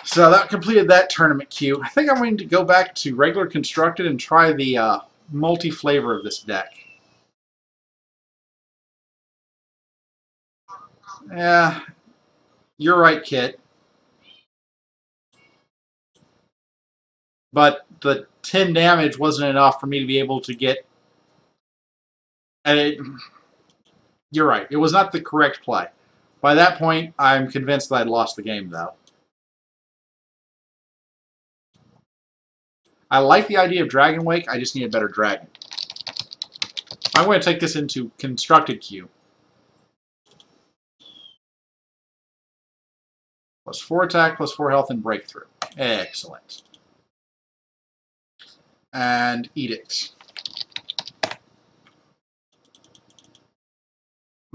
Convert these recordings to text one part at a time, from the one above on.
So that completed that tournament queue. I think I'm going to go back to regular constructed and try the multi-flavor of this deck. Yeah, you're right, Kit. But the 10 damage wasn't enough for me to be able to get... And you're right. It was not the correct play. By that point, I'm convinced that I'd lost the game, though. I like the idea of Dragon Wake. I just need a better dragon. I'm going to take this into constructed queue. Plus 4 attack, plus 4 health, and breakthrough. Excellent. And Edict. I'm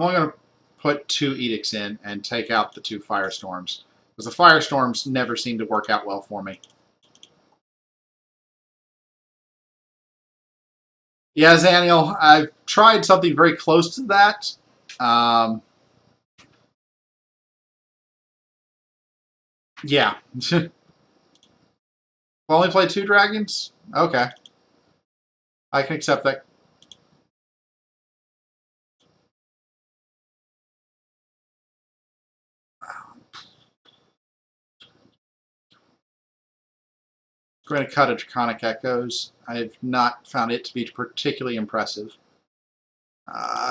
only going to put 2 Edicts in and take out the 2 Firestorms. Because the Firestorms never seem to work out well for me. Yeah, Zaniel, I've tried something very close to that. Yeah. I'll only play 2 dragons? Okay. I can accept that. I'm going to cut a Draconic Echoes. I've not found it to be particularly impressive.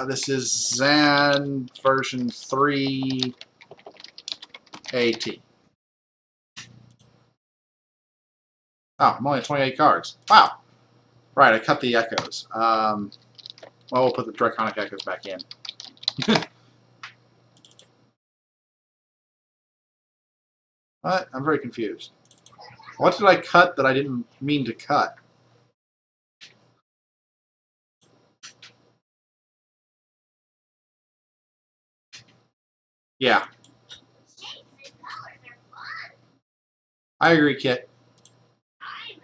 This is Zan version 3 AT. Oh, I'm only at 28 cards. Wow. Right, I cut the Echoes. Well, we'll put the Draconic Echoes back in. What? I'm very confused. What did I cut that I didn't mean to cut? Yeah. I agree, Kit.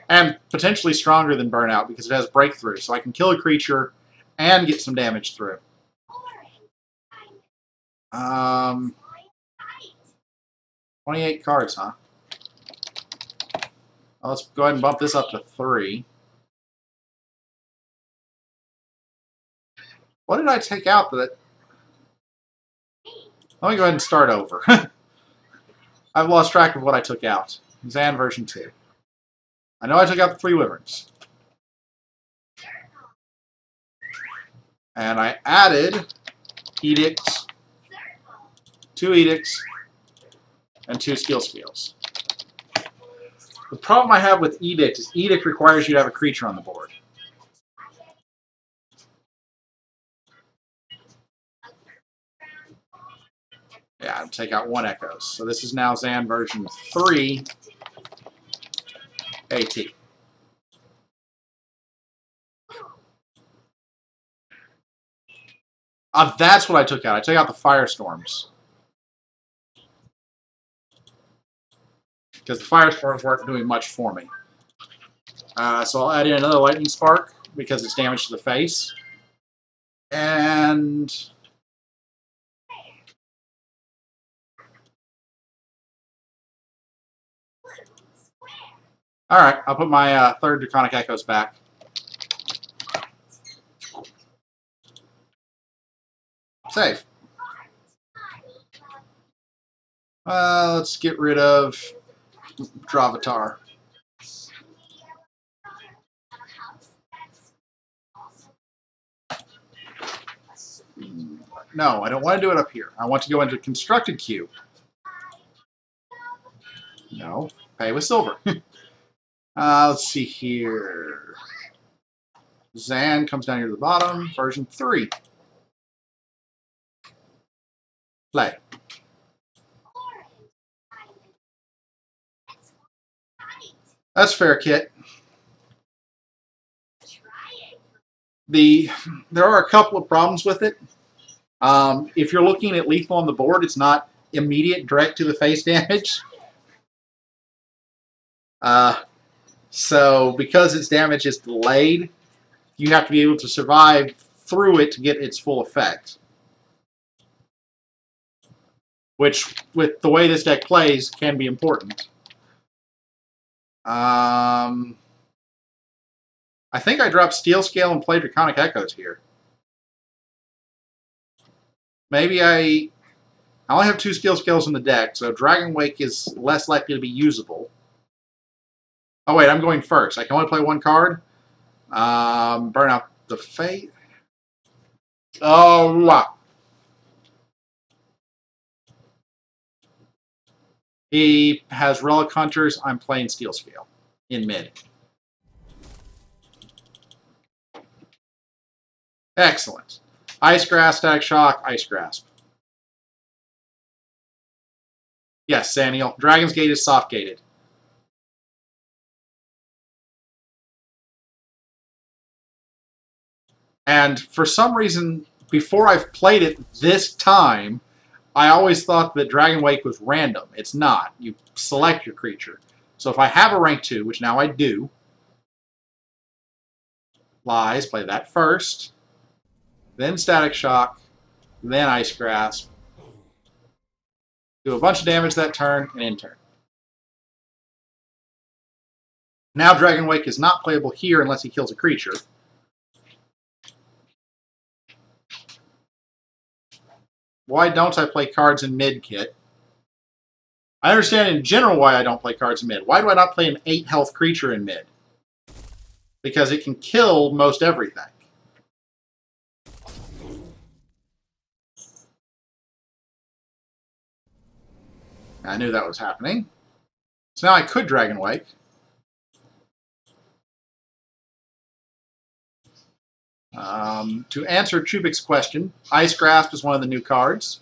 And potentially stronger than Burnout because it has Breakthrough, so I can kill a creature and get some damage through. 28 cards, huh? Well, let's go ahead and bump this up to 3. What did I take out that... Let me go ahead and start over. I've lost track of what I took out. Zan version 2. I know I took out the 3 Wyverns. And I added Edicts, 2 Edicts, and 2 Skill Scales. The problem I have with Edict is Edict requires you to have a creature on the board. Yeah, I'll take out 1 Echoes. So this is now Zan version 3 AT. That's what I took out. I took out the Firestorms. Because the Firestorms weren't doing much for me. So I'll add in another Lightning Spark because it's damage to the face. And... Alright, I'll put my 3rd Draconic Echoes back. Save. Let's get rid of Dravatar. No, I don't want to do it up here. I want to go into constructed queue. No, pay with silver. Let's see here. Zan comes down here to the bottom, version 3. Play. That's fair, Kit. There are a couple of problems with it. If you're looking at lethal on the board, it's not immediate direct to the face damage. So because its damage is delayed, you have to be able to survive through it to get its full effect. Which, with the way this deck plays, can be important. I think I dropped Steel Scale and played Draconic Echoes here. Maybe I only have 2 Steel Scales in the deck, so Dragon Wake is less likely to be usable. Oh wait, I'm going first. I can only play 1 card. Burn out the Fate. Oh, wow. He has Relic Hunters. I'm playing Steel Scale in mid. Excellent. Ice Grasp, Static Shock, Ice Grasp. Yes, Saniel. Dragon's Gate is soft gated. And for some reason, before I've played it this time, I always thought that Dragon Wake was random. It's not. You select your creature. So if I have a rank 2, which now I do, Lies, play that first, then Static Shock, then Ice Grasp, do a bunch of damage that turn, and end turn. Now Dragon Wake is not playable here unless he kills a creature. Why don't I play cards in mid, Kit? I understand in general why I don't play cards in mid. Why do I not play an 8 health creature in mid? Because it can kill most everything. I knew that was happening. So now I could Dragon Wake. To answer Chubik's question, Ice Grasp is one of the new cards.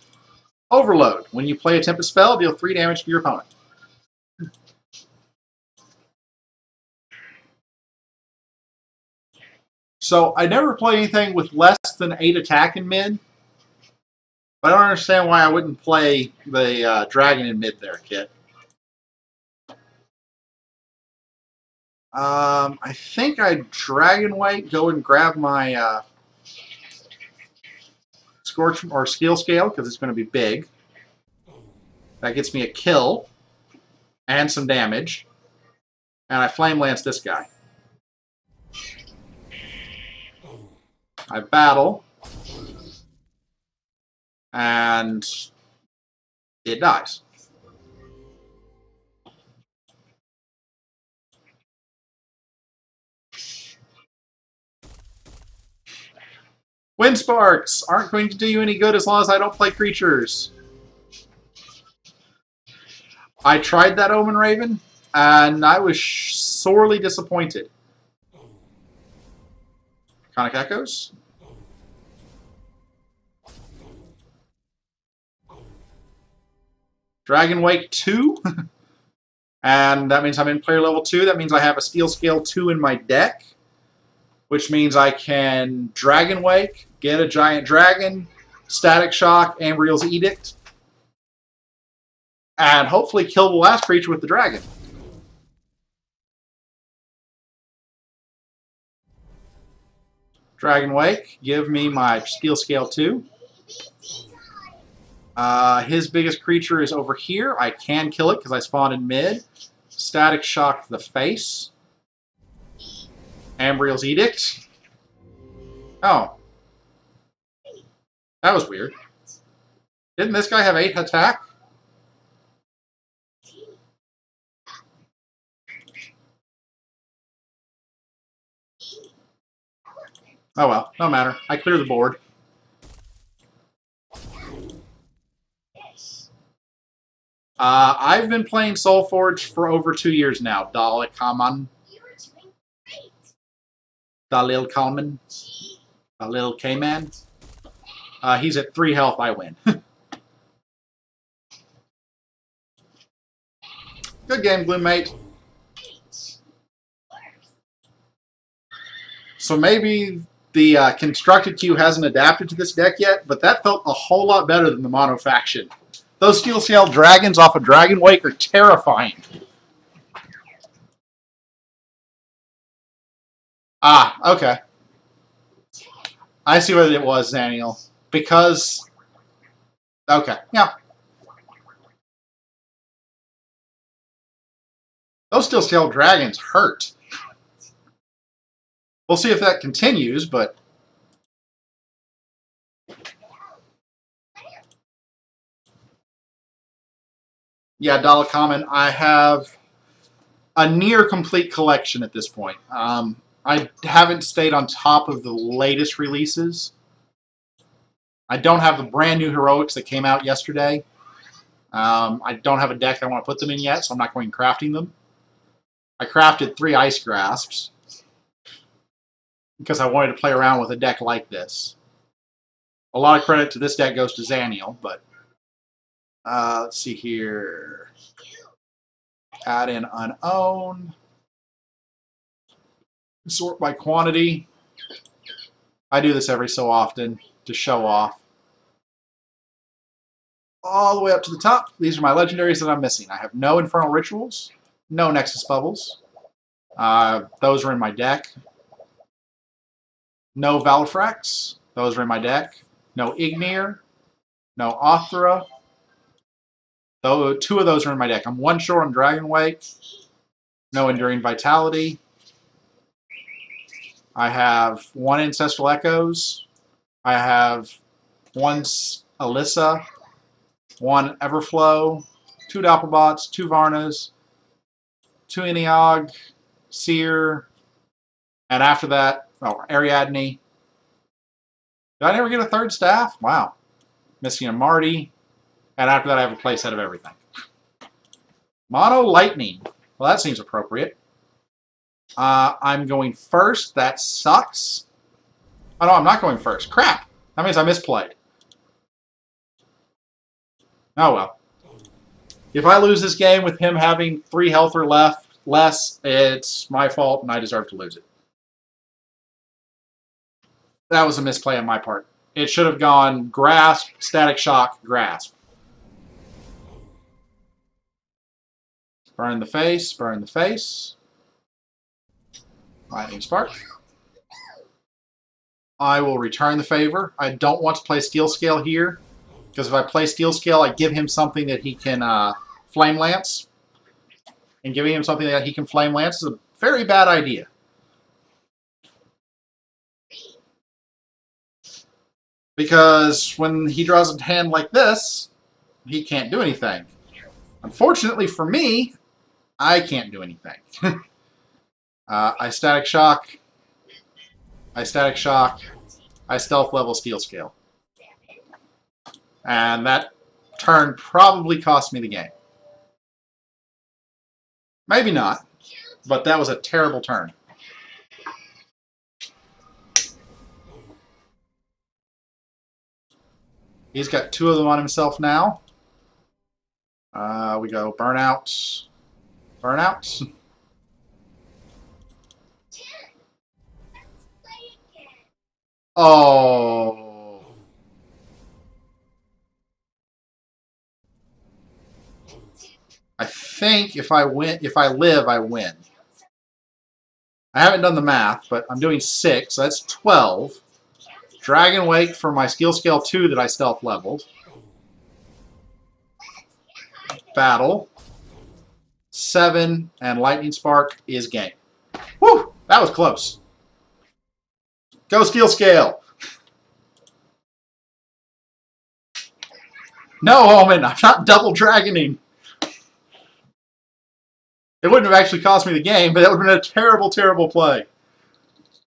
Overload. When you play a Tempest spell, deal 3 damage to your opponent. So I never play anything with less than 8 attack in mid. I don't understand why I wouldn't play the dragon in mid there, Kit. I think I'd Dragon Wake, go and grab my Scorch or Steel Scale, because it's going to be big. That gets me a kill and some damage. And I Flame Lance this guy. I battle. And it dies. Wind Sparks aren't going to do you any good as long as I don't play creatures. I tried that Omen Raven, and I was sorely disappointed. Conic Echoes. Dragon Wake 2. And that means I'm in player level 2. That means I have a Steel Scale 2 in my deck. Which means I can Dragon Wake, get a Giant Dragon, Static Shock, Ambriel's Edict, and hopefully kill the last creature with the dragon. Dragon Wake, give me my Steel Scale 2. His biggest creature is over here. I can kill it because I spawned in mid. Static Shock the face. Ambriel's Edict. Oh. That was weird. Didn't this guy have 8 attack? Oh well, no matter. I clear the board. I've been playing Solforge for over 2 years now. Dalil Kalman. Dalil Kalman. Dalil K-Man. He's at 3 health, I win. Good game, Gloommate. So maybe the constructed queue hasn't adapted to this deck yet, but that felt a whole lot better than the mono faction. Those Steel Scale dragons off of Dragon Wake are terrifying. Ah, okay. I see what it was, Daniel. Because... Okay, yeah. Those Steel Scale Dragons hurt. We'll see if that continues, but... Yeah, Dollar Comment, I have a near complete collection at this point. I haven't stayed on top of the latest releases. I don't have the brand new Heroics that came out yesterday. I don't have a deck I want to put them in yet, so I'm not going crafting them. I crafted 3 Ice Grasps because I wanted to play around with a deck like this. A lot of credit to this deck goes to Xaniel, but let's see here. Add in unowned. Sort by quantity. I do this every so often to show off. All the way up to the top. These are my legendaries that I'm missing. I have no Infernal Rituals, no Nexus Bubbles. Those are in my deck. No Valifrax. Those are in my deck. No Ignir. No Othra. Though 2 of those are in my deck. I'm 1 short on Dragon Wake. No Enduring Vitality. I have 1 Ancestral Echoes. I have 1 Alyssa. 1 Everflow. 2 Doppelbots. 2 Varnas. 2 Eniog. Seer. And after that, oh, Ariadne. Did I never get a 3rd staff? Wow. Missing a Marty. And after that, I have a playset of everything. Mono Lightning. Well, that seems appropriate. I'm going first. That sucks. Oh, no, I'm not going first. Crap. That means I misplayed. Oh, well. If I lose this game with him having 3 health or less, it's my fault and I deserve to lose it. That was a misplay on my part. It should have gone Grasp, Static Shock, Grasp. Burn the face, burn the face. Lightning Spark. I will return the favor. I don't want to play Steel Scale here, because if I play Steel Scale, I give him something that he can Flame Lance. And giving him something that he can Flame Lance is a very bad idea. Because when he draws a hand like this, he can't do anything. Unfortunately for me, I can't do anything. I Static Shock. I Static Shock. I Stealth Level Steel Scale. And that turn probably cost me the game. Maybe not, but that was a terrible turn. He's got 2 of them on himself now. We go Burnout. Burnout. Oh. I think if I live, I win. I haven't done the math, but I'm doing 6, so that's 12. Dragon Wake for my Steel Scale 2 that I stealth leveled. Battle. 7, and Lightning Spark is game. Whew! That was close. Go Steel Scale! No, Omen! I'm not double dragoning! It wouldn't have actually cost me the game, but that would have been a terrible, terrible play.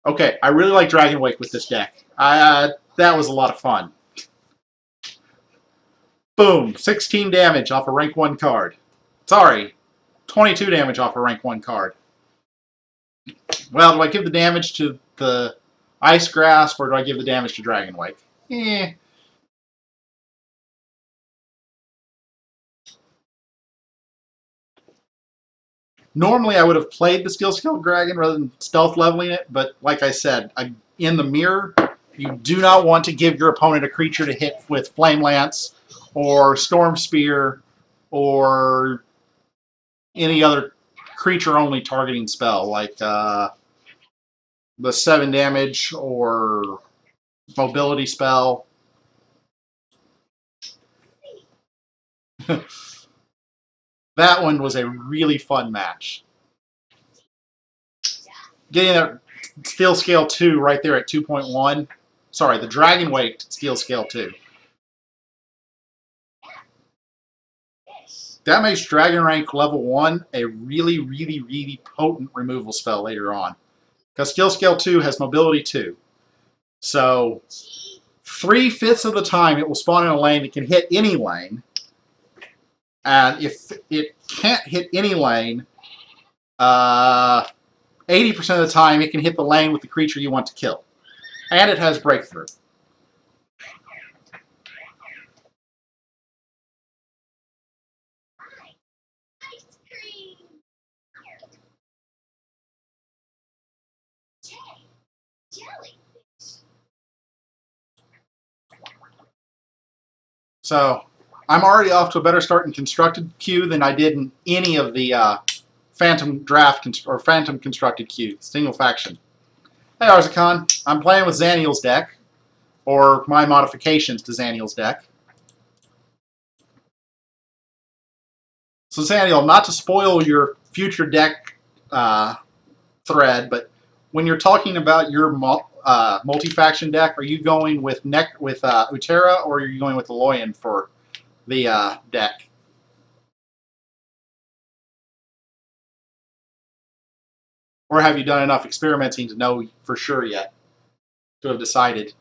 Okay, I really like Dragon Wake with this deck. That was a lot of fun. Boom, 16 damage off a rank 1 card. Sorry, 22 damage off a rank 1 card. Well, do I give the damage to the Ice Grasp, or do I give the damage to Dragon Wake? Eh. Normally, I would have played the Steel Scale Dragon rather than stealth leveling it, but like I said, in the mirror, you do not want to give your opponent a creature to hit with Flame Lance or Storm Spear or any other creature-only targeting spell, like the 7 damage or mobility spell. That one was a really fun match. getting that skill scale 2 right there at 2.1. Sorry, the Dragon Weight skill scale 2. That makes Dragon Rank level 1 a really, really, really potent removal spell later on. Because skill scale 2 has mobility 2. So 3/5 of the time it will spawn in a lane that can hit any lane. And if it can't hit any lane, 80% of the time it can hit the lane with the creature you want to kill. And it has breakthrough. So I'm already off to a better start in constructed queue than I did in any of the Phantom draft or Phantom constructed queue, single faction. Hey Arzakon, I'm playing with Xaniel's deck, or my modifications to Xaniel's deck. So Xaniel, not to spoil your future deck thread, but when you're talking about your multi-faction deck, are you going with Utera, or are you going with Aloyan for the deck? Or have you done enough experimenting to know for sure yet, to have decided?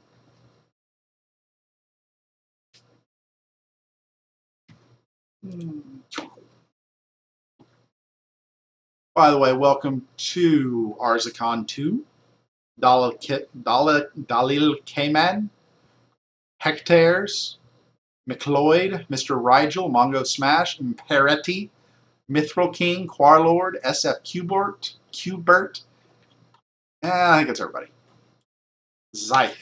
By the way, welcome to Arzakon 2, Dalil Kayman, Hectares, McLeod, Mr. Rigel, Mongo Smash, Imperetti, Mithril King, Quarlord, SF Qbert. I think it's everybody. Zyth.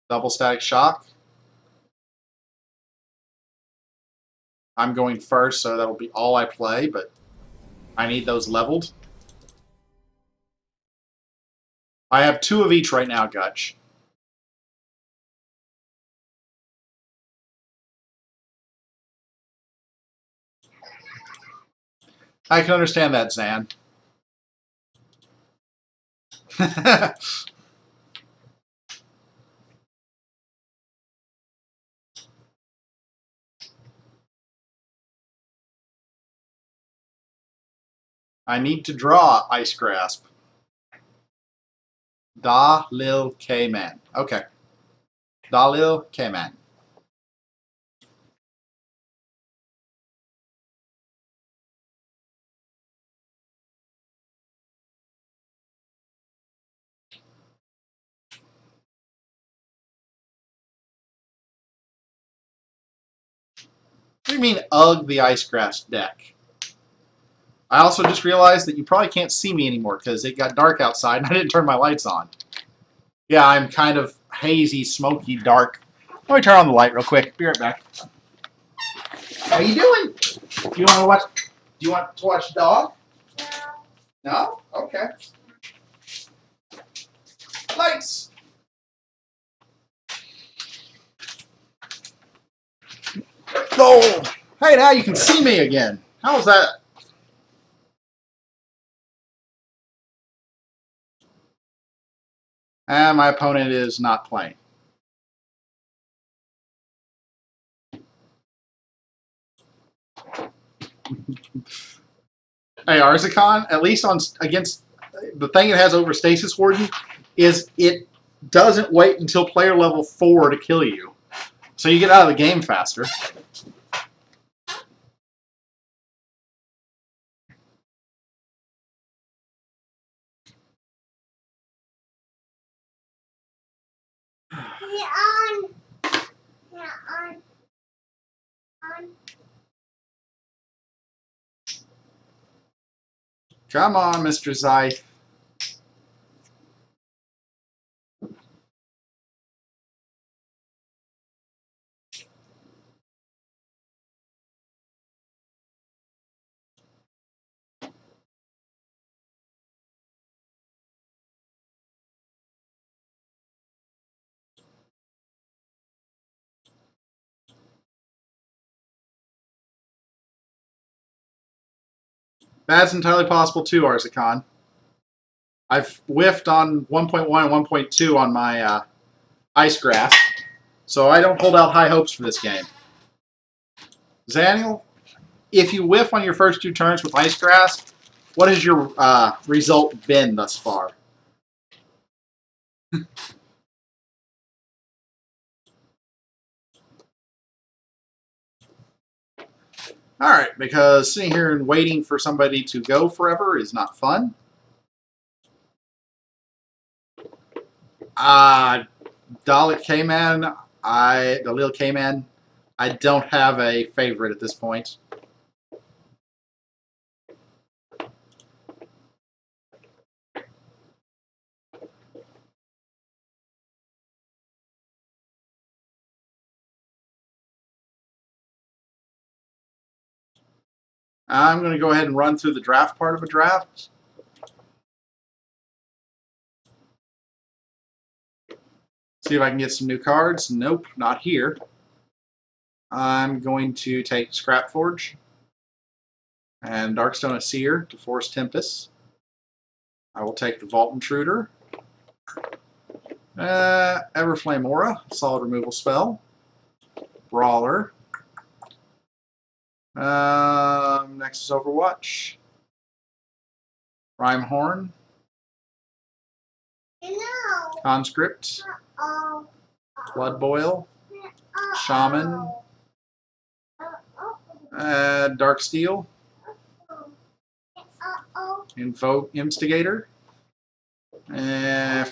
Double Static Shock. I'm going first, so that'll be all I play, but I need those leveled. I have 2 of each right now, Gutch. I can understand that, Zan. I need to draw Ice Grasp. Dalil Kayman. Okay. Dalil Kayman. What do you mean, ugh, the Ice Grasp deck? I also just realized that you probably can't see me anymore because it got dark outside and I didn't turn my lights on. Yeah, I'm kind of hazy, smoky, dark. Let me turn on the light real quick. Be right back. How you doing? Do you want to watch? Do you want to watch dog? No. No? Okay. Lights. Oh. Hey, now you can see me again. How was that? And my opponent is not playing. Hey, Arzakon, at least against the thing it has over Stasis Warden is it doesn't wait until player level 4 to kill you. So you get out of the game faster. Come on, Mr. Zyth. That's entirely possible too, Arzakon. I've whiffed on 1.1 and 1.2 on my Ice Grasp, so I don't hold out high hopes for this game. Zaniel, if you whiff on your first 2 turns with Ice Grasp, what has your result been thus far? Alright, because sitting here and waiting for somebody to go forever is not fun. Dalek K-Man, Dalil K-Man, I don't have a favorite at this point. I'm going to go ahead and run through the draft part of a draft. See if I can get some new cards. Nope, not here. I'm going to take Scrapforge and Darkstone Seer to force Tempest. I will take the Vault Intruder. Everflame Aura, solid removal spell. Brawler. Next is Overwatch. Rhymehorn. Conscript. Blood Boil. Shaman. Darksteel. Instigator.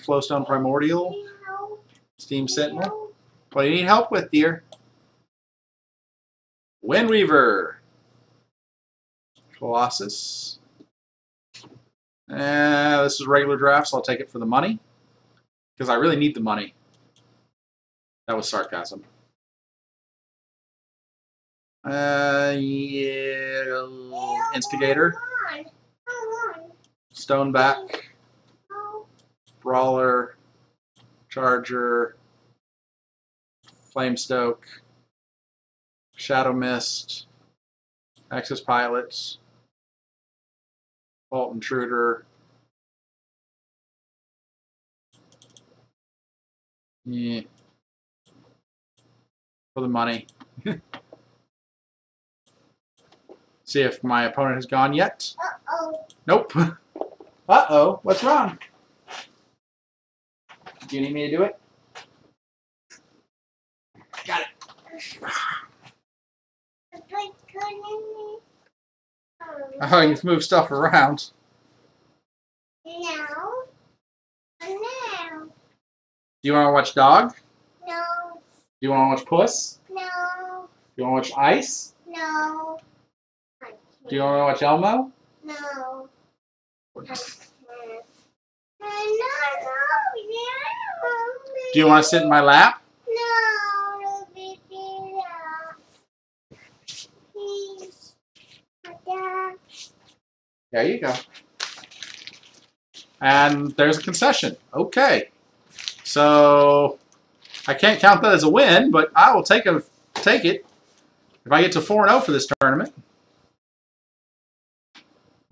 Flowstone Primordial. Steam Sentinel. What do you need help with, dear? Windweaver. Colossus. This is a regular draft, so I'll take it for the money. Because I really need the money. That was sarcasm. Yeah. Instigator. Stoneback. Brawler. Charger. Flamestoke. Shadow Mist. Axis Pilots. Vault Intruder. Yeah. For the money. See if my opponent has gone yet. Uh-oh. Nope. Uh-oh. What's wrong? Do you need me to do it? Got it. Oh, you can move stuff around. No. No. Do you want to watch Dog? No. Do you want to watch Puss? No. Do you want to watch Ice? No. Do you want to watch Elmo? No. Do you want to sit in my lap? No. There you go. And there's a concession. Okay. So I can't count that as a win, but I will take it if I get to 4-0 for this tournament.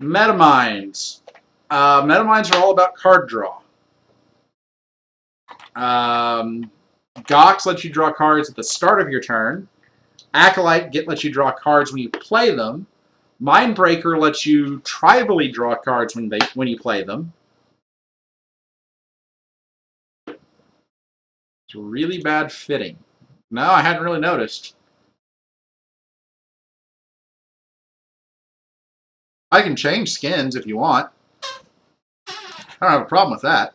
Metaminds. Metaminds are all about card draw. Gox lets you draw cards at the start of your turn. Acolyte lets you draw cards when you play them. Mindbreaker lets you tribally draw cards when you play them. It's really bad fitting. No, I hadn't really noticed. I can change skins if you want. I don't have a problem with that.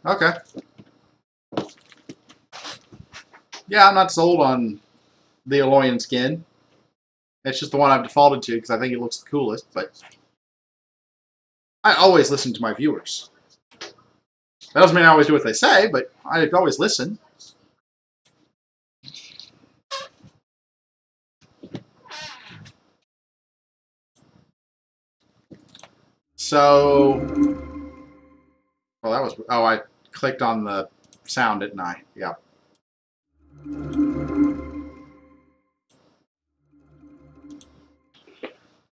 Okay. Yeah, I'm not sold on the Aloyan skin. It's just the one I've defaulted to because I think it looks the coolest, but I always listen to my viewers. That doesn't mean I always do what they say, but I always listen. So, well, that was, oh, I clicked on the sound, didn't I? Yeah.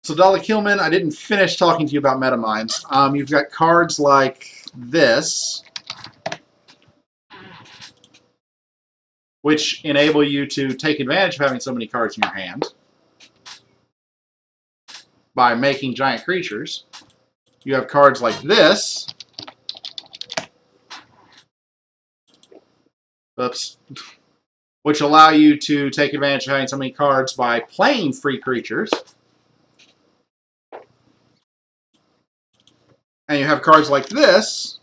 So Dolly Killman, I didn't finish talking to you about metamines. You've got cards like this, which enable you to take advantage of having so many cards in your hand by making giant creatures. You have cards like this. Oops. Which allow you to take advantage of having so many cards by playing free creatures. And you have cards like this,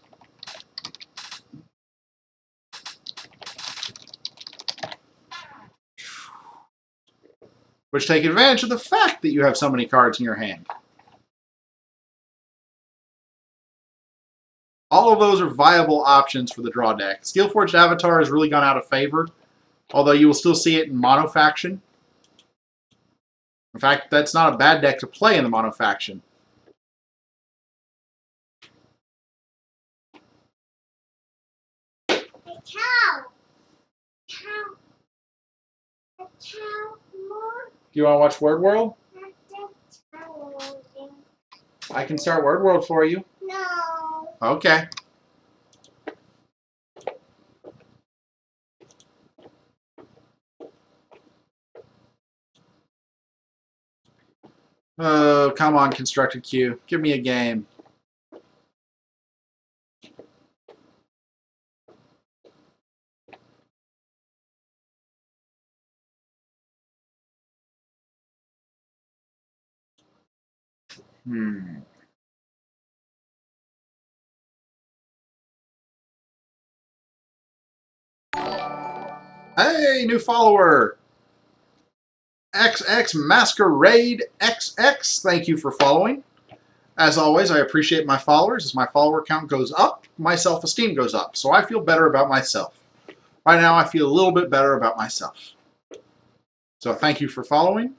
which take advantage of the fact that you have so many cards in your hand. All of those are viable options for the draw deck. Steelforged Avatar has really gone out of favor, although you will still see it in Mono Faction. In fact, that's not a bad deck to play in the Mono Faction. Do you want to watch Word World? I can start Word World for you. No. Okay. Oh, come on, Constructed Queue. Give me a game. Hey, new follower. XX Masquerade XX. Thank you for following. As always, I appreciate my followers. As my follower count goes up, my self-esteem goes up. So I feel better about myself. Right now, I feel a little bit better about myself. So thank you for following.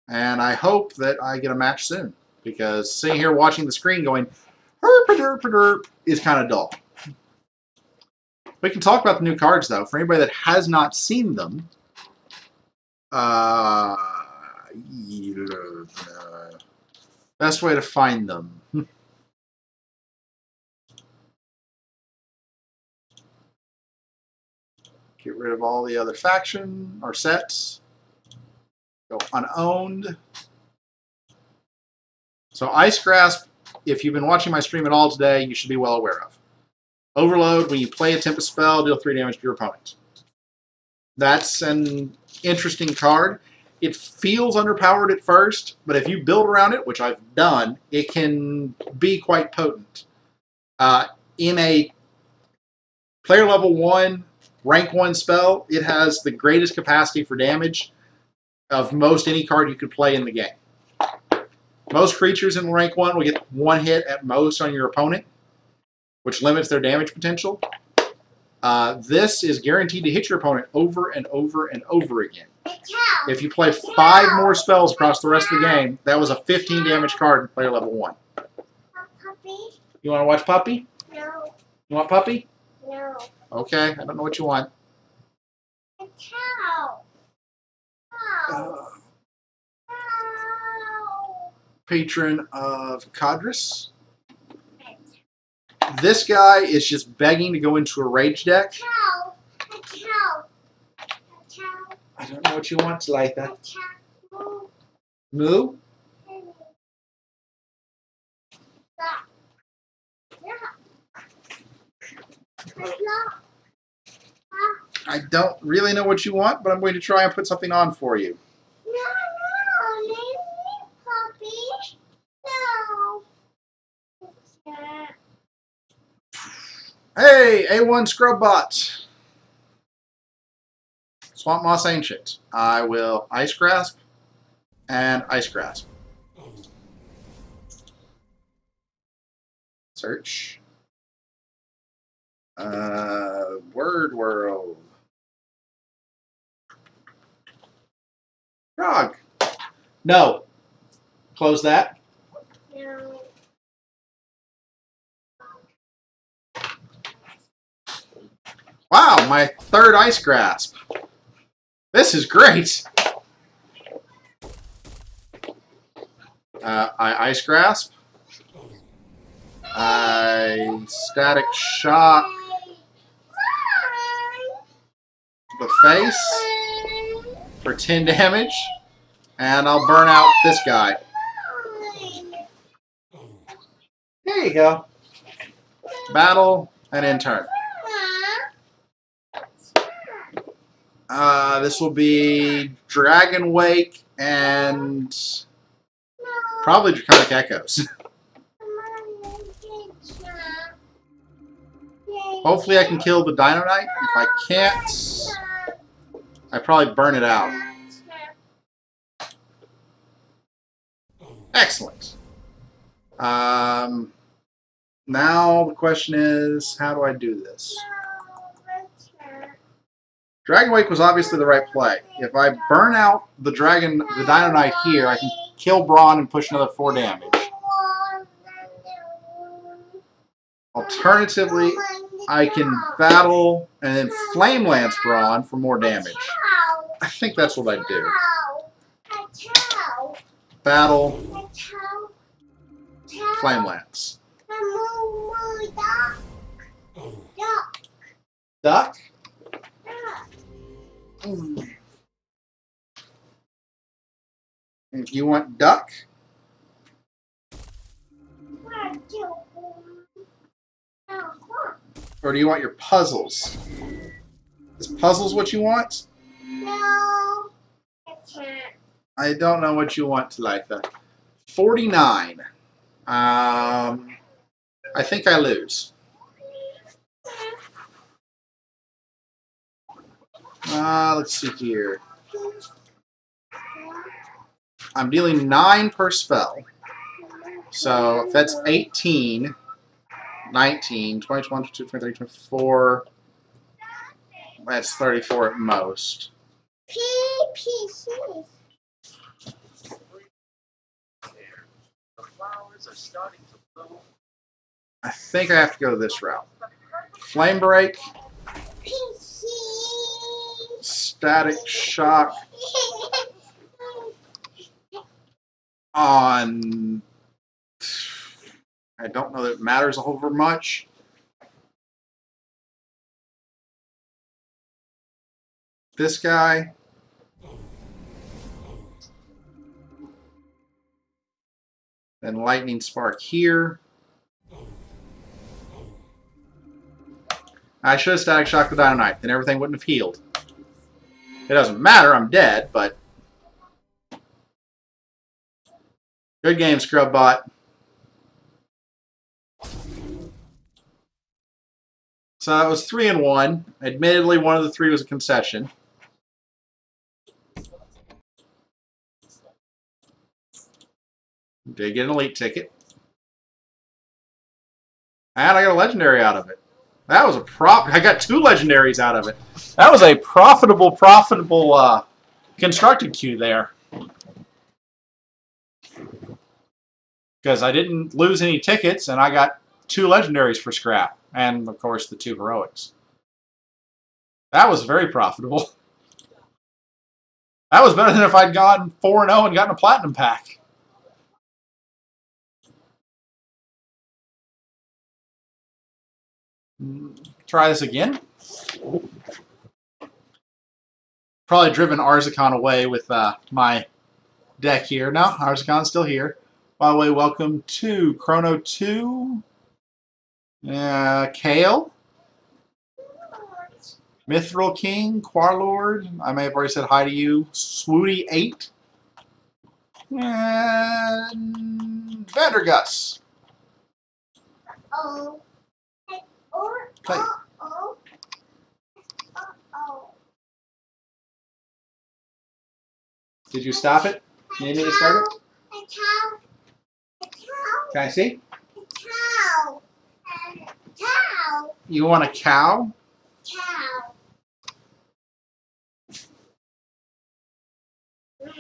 And I hope that I get a match soon. Because sitting here watching the screen going, herp is kind of dull. We can talk about the new cards, though. For anybody that has not seen them, best way to find them. Get rid of all the other faction or sets. Go unowned. So Ice Grasp, if you've been watching my stream at all today, you should be well aware of. Overload, when you play a Tempest spell, deal 3 damage to your opponent. That's an interesting card. It feels underpowered at first, but if you build around it, which I've done, it can be quite potent. In a player level 1, rank 1 spell, it has the greatest capacity for damage of most any card you could play in the game. Most creatures in rank 1 will get 1 hit at most on your opponent, which limits their damage potential. This is guaranteed to hit your opponent over and over and over again. If you play 5 more spells across the rest of the game, that was a 15 damage card in player level 1. Puppy? You want to watch Puppy? No. You want Puppy? No. Okay, I don't know what you want. A cow. Cow. Cow. Patron of Cadris. This guy is just begging to go into a rage deck. Cow. A cow. A cow. I don't know what you want, Talitha. A cow. Moo? I don't really know what you want, but I'm going to try and put something on for you. No, leave me, puppy. No. Hey, A1 Scrubbot. Swamp Moss Ancient. I will Ice Grasp and Ice Grasp. Search. Word World. Frog. No. Close that. No. Wow, my third ice grasp. This is great. I ice grasp. I static shock the face for 10 damage. And I'll burn out this guy. There you go. Battle and in turn. This will be Dragon Wake and probably Draconic Echoes. Hopefully I can kill the Dino Knight. If I can't, I probably burn it out. Excellent. Now the question is, how do I do this? Dragon Wake was obviously the right play. If I burn out the Dino Knight here, I can kill Brawn and push another 4 damage. Alternatively, I can battle and then Flame Lance Brawn for more damage. I think that's what I do. Battle, Flame Lance. Duck? If you want duck, or do you want your puzzles? Is puzzles what you want? No, I can't. I don't know what you want to like that. 49. I think I lose. Let's see here. I'm dealing 9 per spell. So if that's 18, 19, 20, 22, 23, 24, that's 34 at most. PPC. I think I have to go this route. Flame Break, PC. Static Shock on... I don't know that it matters a whole much. This guy. Then Lightning Spark here. I should have Static Shock the Dino Knight, then everything wouldn't have healed. It doesn't matter, I'm dead, but... Good game, Scrubbot. So that was 3 and 1. Admittedly, one of the 3 was a concession. Did get an elite ticket. And I got a legendary out of it. That was a I got 2 legendaries out of it. That was a profitable constructed queue there. Because I didn't lose any tickets, and I got 2 legendaries for scrap. And, of course, the 2 heroics. That was very profitable. That was better than if I'd gone 4-0 and gotten a platinum pack. Try this again. Probably driven Arzakon away with my deck here. No, Arzakon's still here. By the way, welcome to Chrono 2. Kale. Mithril King, Quarlord. I may have already said hi to you. Swooty 8. And Vandergus. Oh. Play. Did you stop it? You need me to start it? Can I see? You want a cow?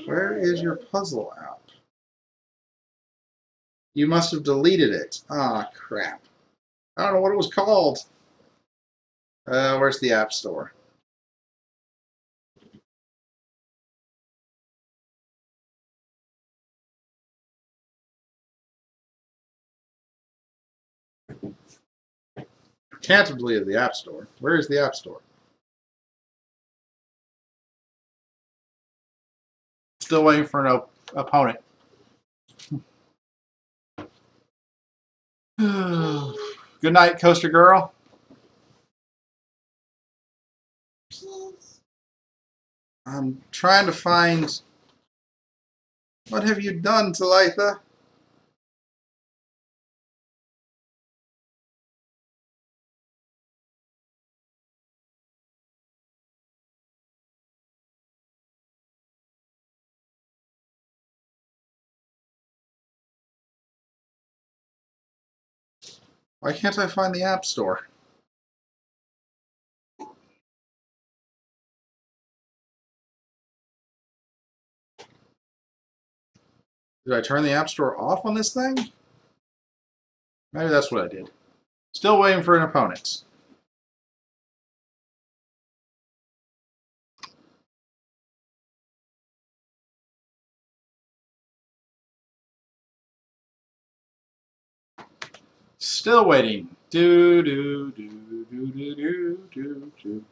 Where is your puzzle out? You must have deleted it. Ah, crap. I don't know what it was called. Where's the App Store? Can't believe the App Store. Where is the App Store? Still waiting for an opponent. Good night, Coaster Girl. Please. I'm trying to find... What have you done, Talitha? Why can't I find the App Store? Did I turn the App Store off on this thing? Maybe that's what I did. Still waiting for an opponent. Still waiting. Do do do do do do do do.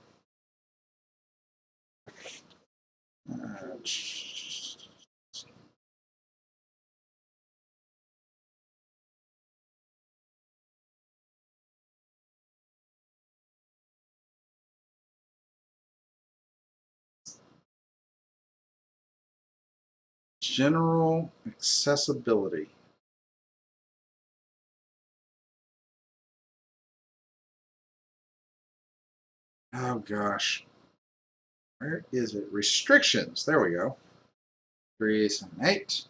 General accessibility. Oh gosh. Where is it? Restrictions. There we go. 3, 7, 8.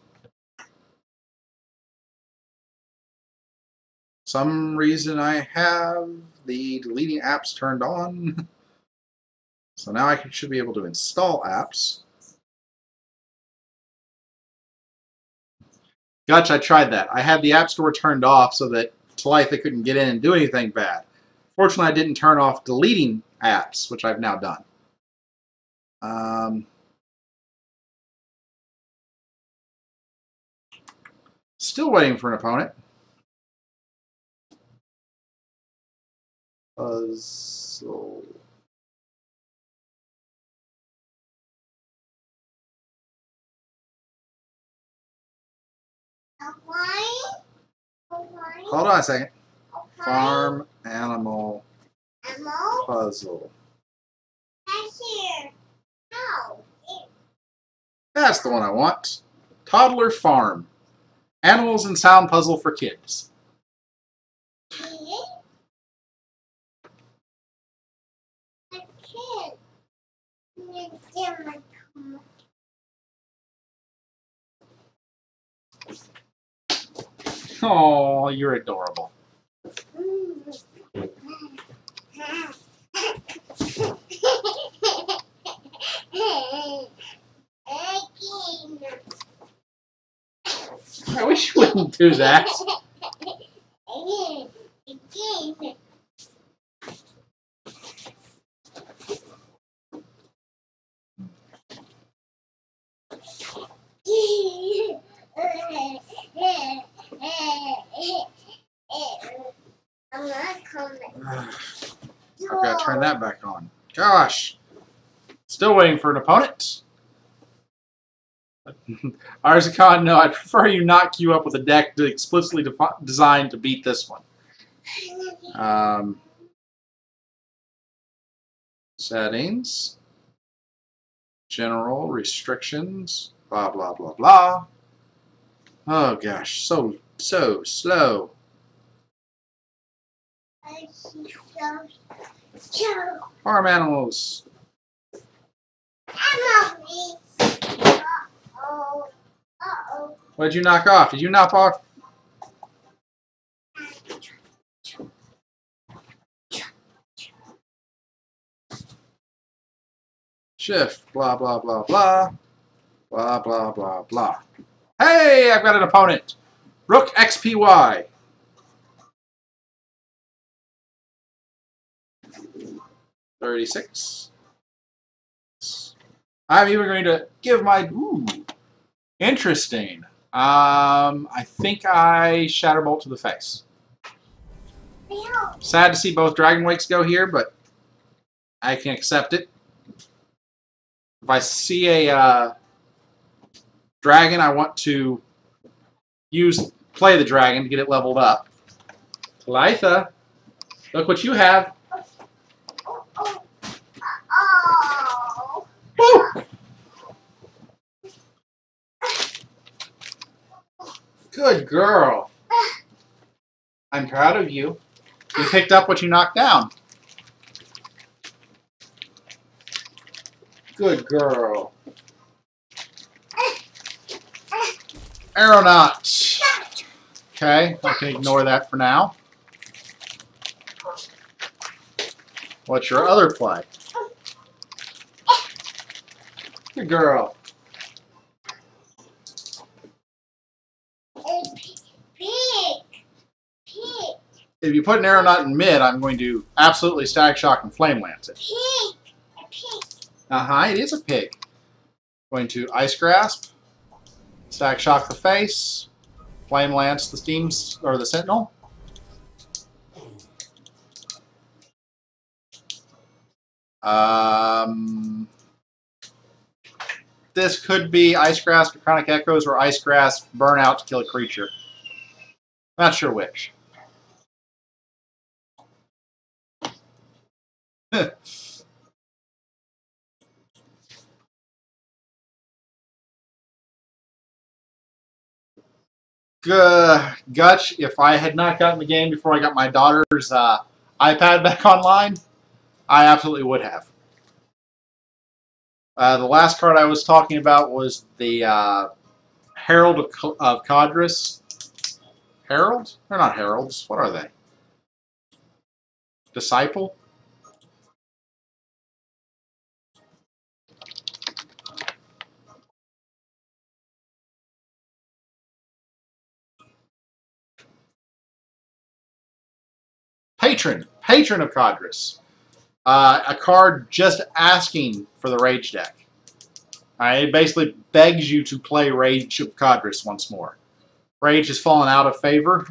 Some reason I have the deleting apps turned on. So now I should be able to install apps. Gotcha, I tried that. I had the App Store turned off so that Talitha couldn't get in and do anything bad. Fortunately, I didn't turn off deleting apps, which I've now done. Still waiting for an opponent. Puzzle. Hold on a second. Farm animal puzzle. That's the one I want. Toddler Farm. Animals and sound puzzle for kids. Oh, you're adorable. I wish you wouldn't do that. I'm not coming. I've got to turn that back on. Gosh. Still waiting for an opponent. Arzakon, no, I prefer you not queue up with a deck explicitly designed to beat this one. Settings. General restrictions. Blah, blah, blah, blah. Oh, gosh. So slow. Farm animals. What did you knock off? Did you knock off? Shift. Blah, blah, blah, blah. Blah, blah, blah, blah. Hey, I've got an opponent. Rook XPY. 36. I'm even going to give my... Ooh, interesting. I think I Shatterbolt to the face. Sad to see both Dragon Wakes go here, but I can accept it. If I see a dragon, I want to play the dragon to get it leveled up. Litha, look what you have. Woo! Good girl. I'm proud of you. You picked up what you knocked down. Good girl. Aeronaut. Okay, I can ignore that for now. What's your other play? Good girl. If you put an Aeronaut in mid, I'm going to absolutely Static Shock and Flame Lance it. It is a pig. Going to Ice Grasp, Static Shock the face, Flame Lance the Steams or the Sentinel. This could be Ice Grasp or Chronic Echoes or Ice Grasp Burnout to kill a creature. Not sure which. Gutch, if I had not gotten the game before I got my daughter's iPad back online, I absolutely would have. The last card I was talking about was the Herald of Cadris. Heralds? They're not heralds. What are they? Disciple? Patron of Cadris. A card just asking for the Rage deck. It basically begs you to play Rage of Cadris once more. Rage has fallen out of favor.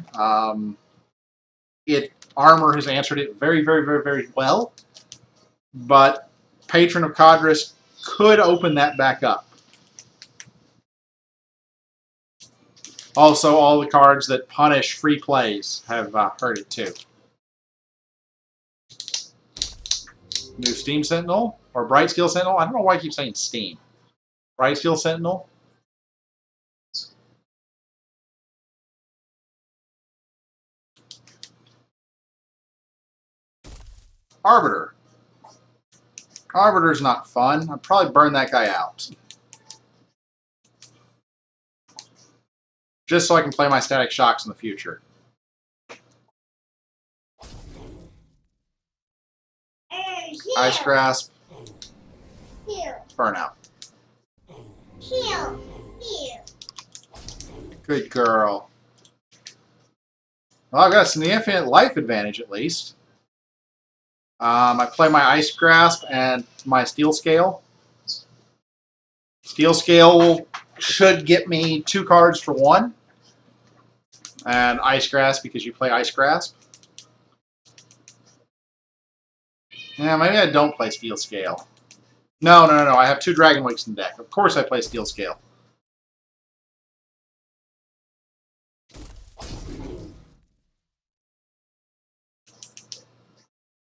Armor has answered it very, very, very, very well. But Patron of Cadris could open that back up. Also, all the cards that punish free plays have hurt it too. New Steam Sentinel or Bright Steel Sentinel. I don't know why I keep saying Steam. Bright Steel Sentinel. Arbiter. Arbiter's not fun. I'd probably burn that guy out. Just so I can play my Static Shocks in the future. Ice Grasp. Burnout. Good girl. Well, I've got some infinite life advantage at least. I play my Ice Grasp and my Steel Scale. Steel Scale should get me 2 cards for 1. And Ice Grasp because you play Ice Grasp. Yeah, maybe I don't play Steel Scale. No. I have 2 Dragon Wakes in the deck. Of course I play Steel Scale.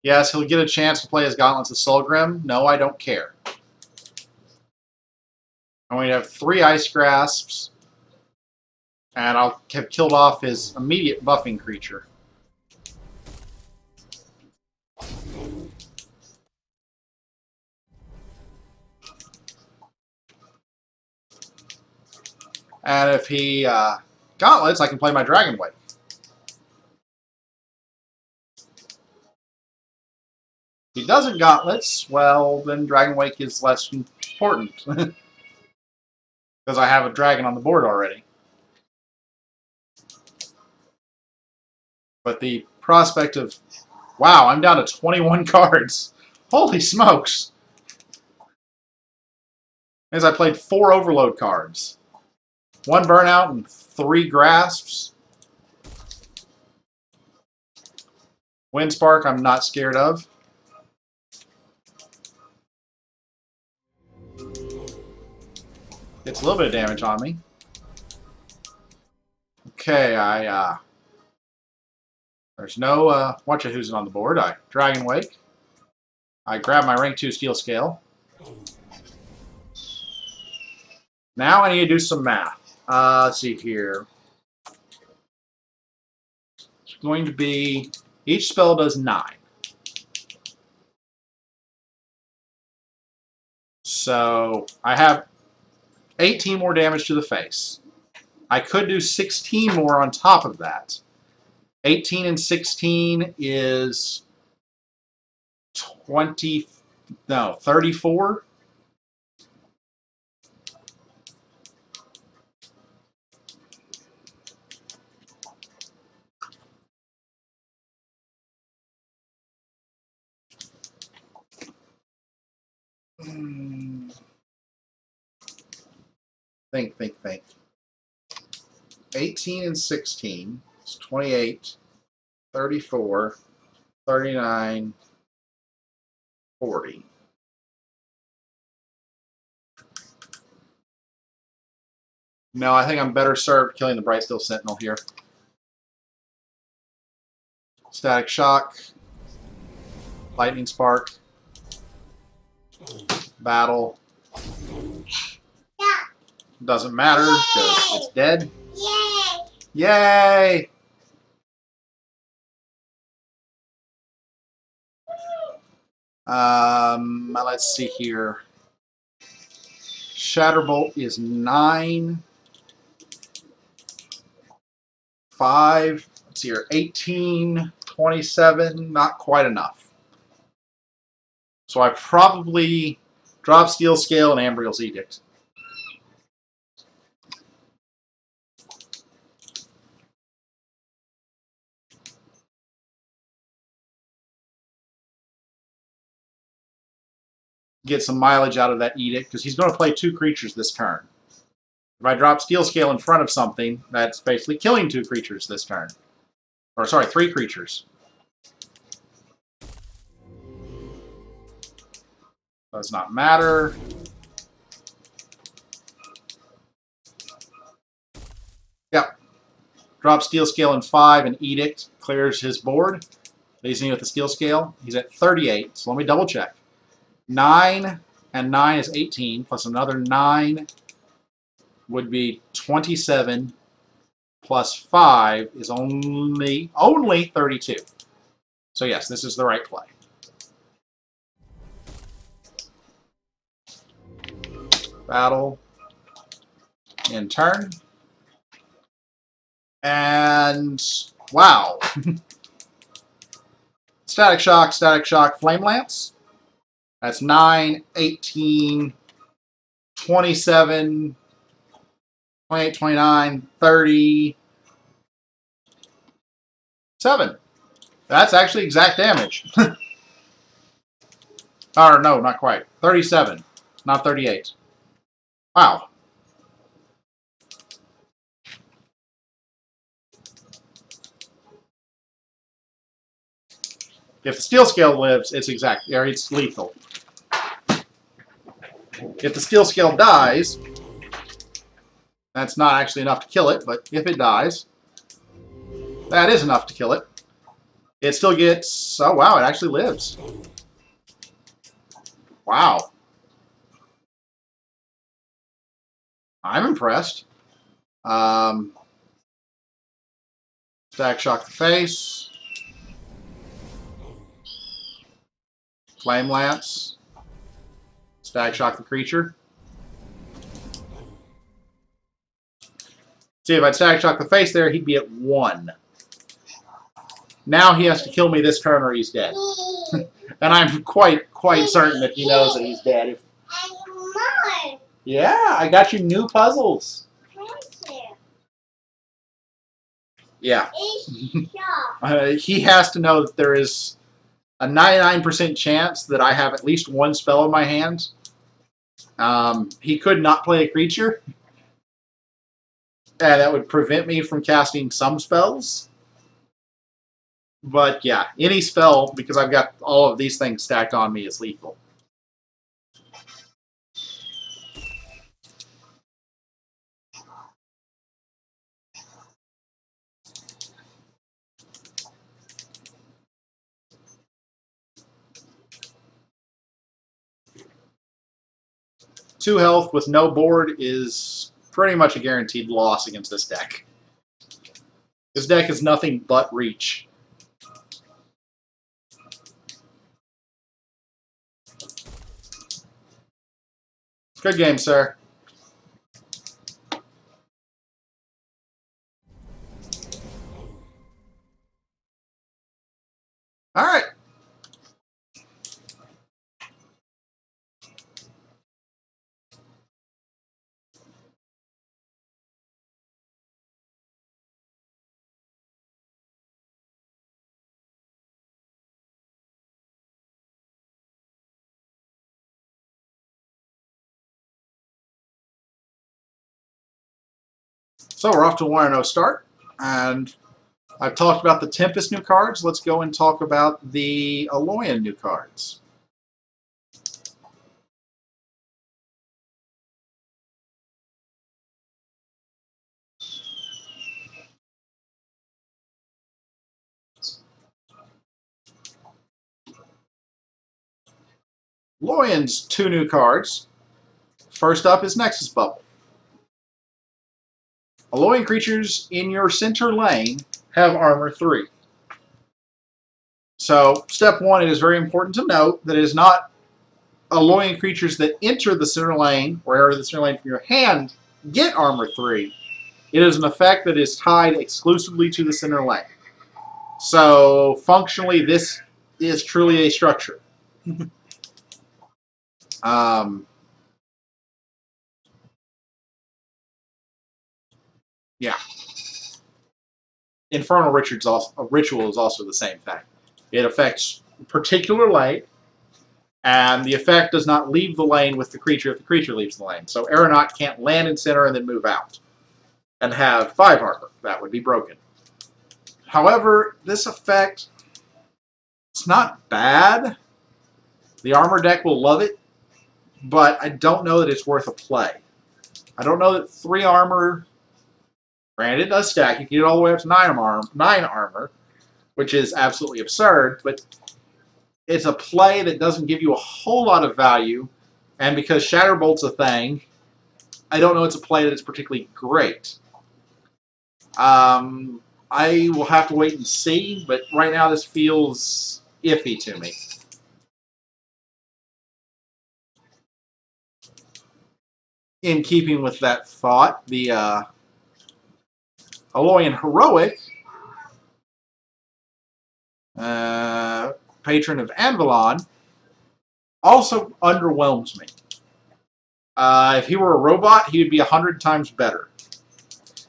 Yes, he'll get a chance to play his Gauntlets of Solgrim. No, I don't care. I'm going to have 3 Ice Grasps. And I'll have killed off his immediate buffing creature. And if he Gauntlets, I can play my Dragon Wake. If he doesn't Gauntlets, well, then Dragon Wake is less important. Because I have a dragon on the board already. But the prospect of, wow, I'm down to 21 cards. Holy smokes! As I played 4 overload cards. 1 burnout and 3 grasps. Windspark I'm not scared of. Gets a little bit of damage on me. Okay, there's no whatcha-who's on the board. I Dragon Wake. I grab my rank 2 Steel Scale. Now I need to do some math. Let's see here. It's going to be, each spell does 9. So I have 18 more damage to the face. I could do 16 more on top of that. 18 and 16 is 34. Think. 18 and 16 is 28, 34, 39, 40. No, I think I'm better served killing the Bright Steel Sentinel here. Static Shock, Lightning Spark, Battle. Doesn't matter because it's dead. Yay! Yay! Let's see here. Shatterbolt is 9. 5. Let's see here. 18, 27. Not quite enough. So I probably drop Steel Scale and Ambriel's Edict. Get some mileage out of that Edict, because he's going to play 2 creatures this turn. If I drop Steel Scale in front of something, that's basically killing 2 creatures this turn. Or, sorry, 3 creatures. Does not matter. Yep. Drop Steel Scale in 5 and Edict. Clears his board. Leaves me with the Steel Scale. He's at 38, so let me double check. 9 and 9 is 18, plus another 9 would be 27, plus 5 is only 32. So yes, this is the right play. Battle in turn. And wow. Static Shock, Flame Lance. That's 9, 18, 27, 28, 29, 37. That's actually exact damage. Or no, not quite. 37, not 38. Wow. If the Steel Scale lives, it's exact, or it's lethal. If the Steel Scale dies, that's not actually enough to kill it, but if it dies, that is enough to kill it. It still gets... Oh, wow, it actually lives. Wow. I'm impressed. Static Shock the face. Flame Lance. Static Shock the creature. See, if I'd Static Shock the face there, he'd be at 1. Now he has to kill me this turn or he's dead. And I'm quite certain that he knows that he's dead. Yeah, I got you new puzzles. Yeah. He has to know that there is a 99% chance that I have at least one spell in my hand. He could not play a creature. And that would prevent me from casting some spells. But yeah, any spell, because I've got all of these things stacked on me, is lethal. Two health with no board is pretty much a guaranteed loss against this deck. This deck is nothing but reach. Good game, sir. All right. So we're off to a 1-0 start, and I've talked about the Tempest new cards. Let's go and talk about the Aloyan new cards. Aloyan's two new cards. First up is Nexus Bubble. Aloyan creatures in your center lane have armor 3. So, step one, it is very important to note that it is not Aloyan creatures that enter the center lane, or enter the center lane from your hand, get armor 3. It is an effect that is tied exclusively to the center lane. So, functionally, this is truly a structure. Yeah. Infernal Ritual is also the same thing. It affects particular lane, and the effect does not leave the lane with the creature if the creature leaves the lane. So Aeronaut can't land in center and then move out and have 5 armor. That would be broken. However, this effect, it's not bad. The armor deck will love it, but I don't know that it's worth a play. I don't know that 3 armor, granted it does stack, you can get all the way up to 9 armor, which is absolutely absurd, but it's a play that doesn't give you a whole lot of value, and because Shatterbolt's a thing, I don't know it's a play that is particularly great. I will have to wait and see, but right now this feels iffy to me. In keeping with that thought, the Aloyan Heroic, patron of Anvilon, also underwhelms me. If he were a robot, he would be 100 times better.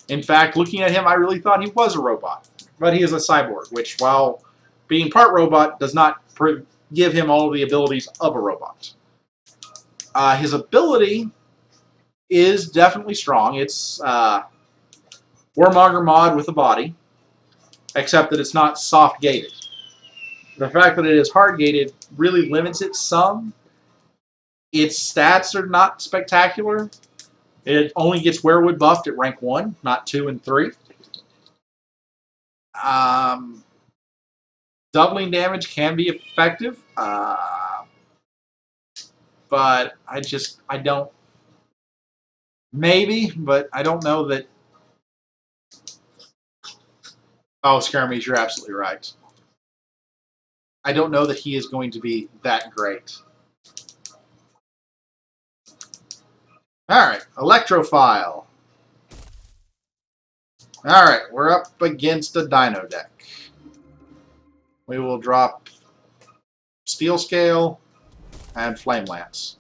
In fact, looking at him, I really thought he was a robot. But he is a cyborg, which, while being part robot, does not give him all of the abilities of a robot. His ability is definitely strong. It's Warmonger mod with a body, except that it's not soft-gated. The fact that it is hard-gated really limits it some. Its stats are not spectacular. It only gets Werewood buffed at rank 1, not 2 and 3. Doubling damage can be effective, but I don't, maybe, but I don't know that. Oh, Skirmish, you're absolutely right. I don't know that he is going to be that great. Alright, Electrophile. Alright, we're up against a Dino deck. We will drop Steel Scale and Flame Lance.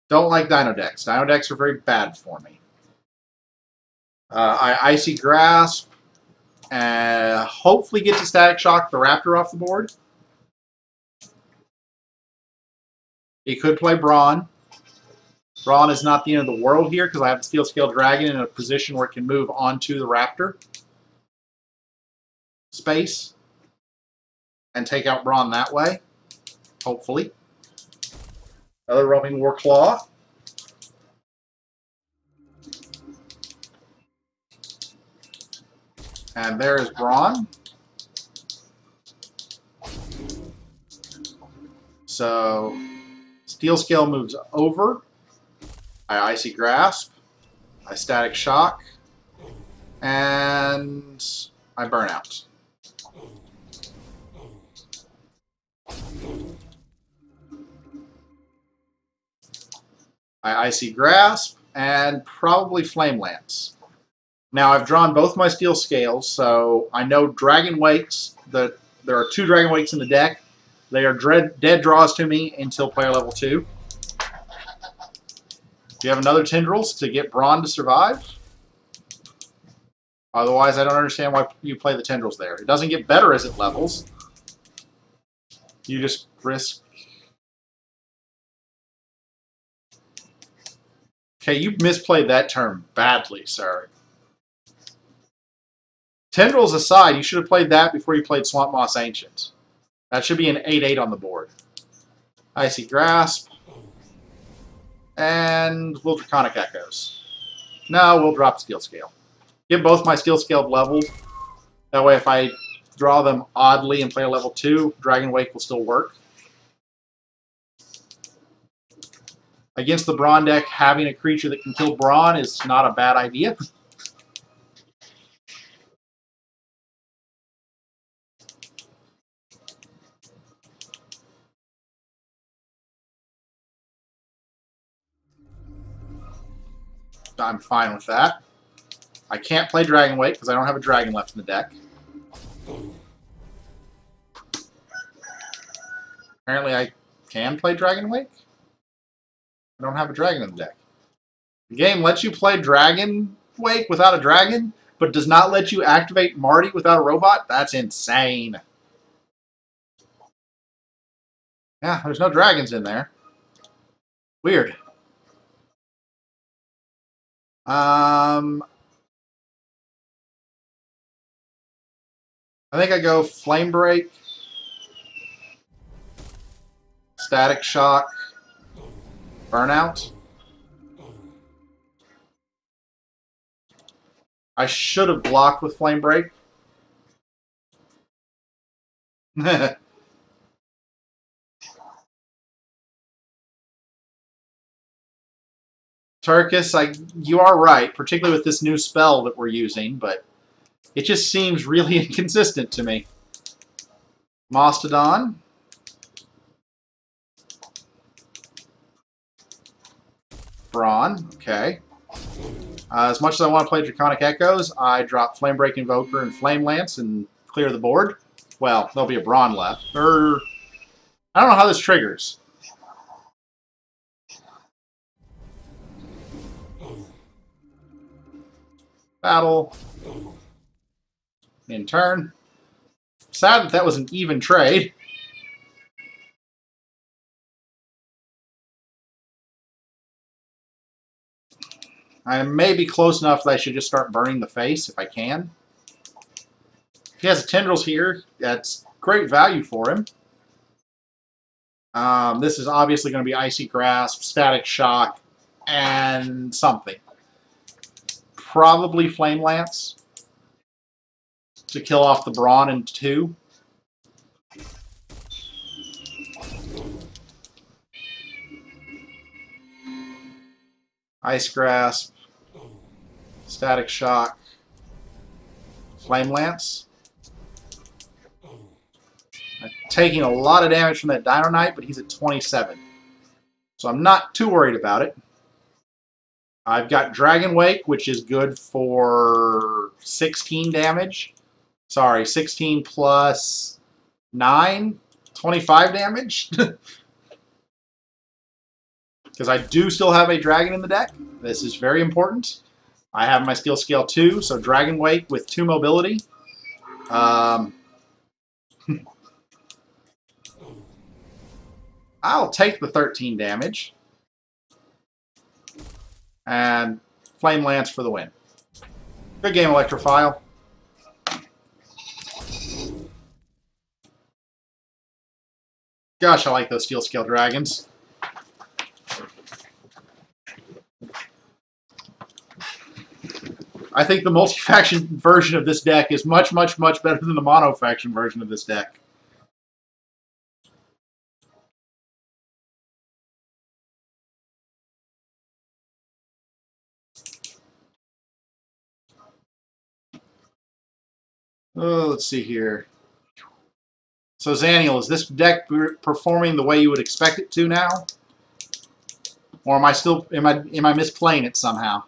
Don't like Dino decks. Dino decks are very bad for me. Icy Grasp Hopefully get to Static Shock the Raptor off the board. He could play Brawn. Brawn is not the end of the world here because I have the Steel Scale Dragon in a position where it can move onto the Raptor space and take out Brawn that way, hopefully. Another Roaming Warclaw. And there is Brawn. So Steel Scale moves over. I Icy Grasp. I Static Shock. And I Burn Out. I Icy Grasp and probably Flame Lance. Now I've drawn both my Steel Scales, so I know Dragon Wakes. There are 2 Dragon Wakes in the deck. They are dead draws to me until player level 2. Do you have another Tendrils to get Brawn to survive? Otherwise, I don't understand why you play the Tendrils there. It doesn't get better as it levels. You just risk. Okay, you misplayed that term badly, sir. Tendrils aside, you should have played that before you played Swamp Moss Ancient. That should be an 8/8 on the board. Icy Grasp. And we'll Draconic Echoes. No, we'll drop Steel Scale. Get both my Steel Scale leveled. That way if I draw them oddly and play a level 2, Dragon Wake will still work. Against the Brawn deck, having a creature that can kill Brawn is not a bad idea. I'm fine with that. I can't play Dragon Wake because I don't have a dragon left in the deck. Apparently I can play Dragon Wake? I don't have a dragon in the deck. The game lets you play Dragon Wake without a dragon, but does not let you activate Marty without a robot? That's insane. Yeah, there's no dragons in there. Weird. I think I go Flame Break, Static Shock, Burnout. I should have blocked with Flame Break. Turkus, you are right, particularly with this new spell that we're using, but it just seems really inconsistent to me. Mastodon. Brawn, okay. As much as I want to play Draconic Echoes, I drop Flame Break Invoker and Flame Lance and clear the board. Well, there'll be a Brawn left. I don't know how this triggers. Battle. In turn. Sad that that was an even trade. I may be close enough that I should just start burning the face if I can. If he has Tendrils here, that's great value for him. This is obviously going to be Icy Grasp, Static Shock, and something. Probably Flame Lance to kill off the Brawn in 2. Ice Grasp, Static Shock, Flame Lance. I'm taking a lot of damage from that Dino Knight, but he's at 27. So I'm not too worried about it. I've got Dragon Wake, which is good for 16 damage. Sorry, 16 plus 9, 25 damage. Because I do still have a dragon in the deck. This is very important. I have my Steel Scale 2, so Dragon Wake with 2 mobility Um, I'll take the 13 damage. And Flame Lance for the win. Good game, Electrophile. Gosh, I like those Steel Scale Dragons. I think the multi-faction version of this deck is much, much, much better than the mono-faction version of this deck. Oh, let's see here. So, Xaniel, is this deck performing the way you would expect it to now? Or am I still am I misplaying it somehow?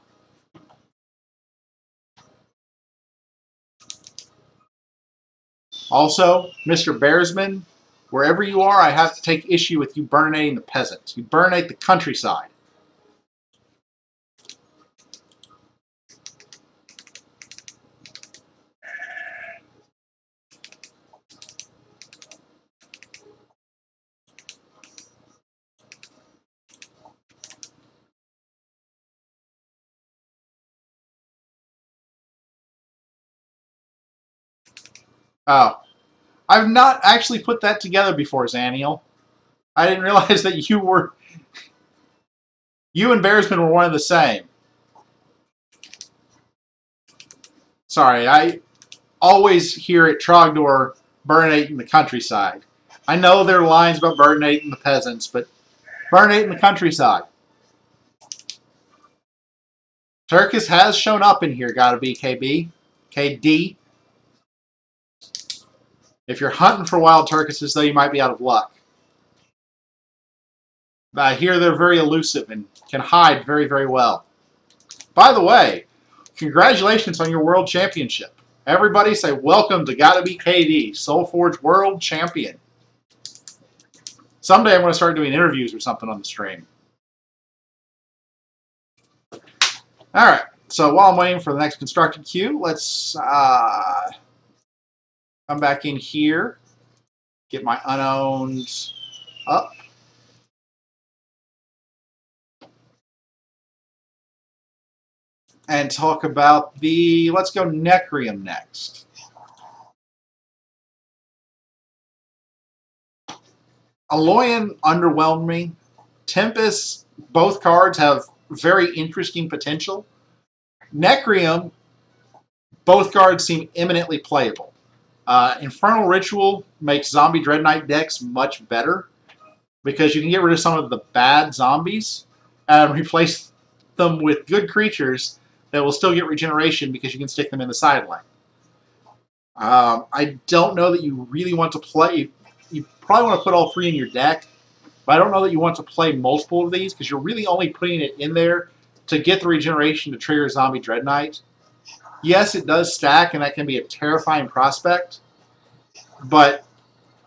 Also, Mr. Bearsman, wherever you are, I have to take issue with you burninating the peasants. You burninate the countryside. Oh. I've not actually put that together before, Xaniel. I didn't realize that you and Bearsman were one and the same. Sorry, I always hear it Trogdor burninating the countryside. I know there are lines about burninating the peasants, but burninating the countryside. Turkus has shown up in here, gotta be KB. KD. If you're hunting for wild Turkuses, though, you might be out of luck. But I hear they're very elusive and can hide very, very well. By the way, congratulations on your World Championship. Everybody say welcome to Gotta Be KD, Solforge World Champion. Someday I'm going to start doing interviews or something on the stream. Alright, so while I'm waiting for the next constructed queue, let's come back in here, get my unowned up. And talk about the, let's go Necrium next. Aloyan underwhelmed me. Tempest, both cards have very interesting potential. Necrium, both cards seem eminently playable. Infernal Ritual makes Zombie Dread Knight decks much better because you can get rid of some of the bad zombies and replace them with good creatures that will still get regeneration because you can stick them in the sideline. I don't know that you really want to play. You probably want to put all three in your deck, but I don't know that you want to play multiple of these because you're really only putting it in there to get the regeneration to trigger Zombie Dread Knight. Yes, it does stack, and that can be a terrifying prospect, but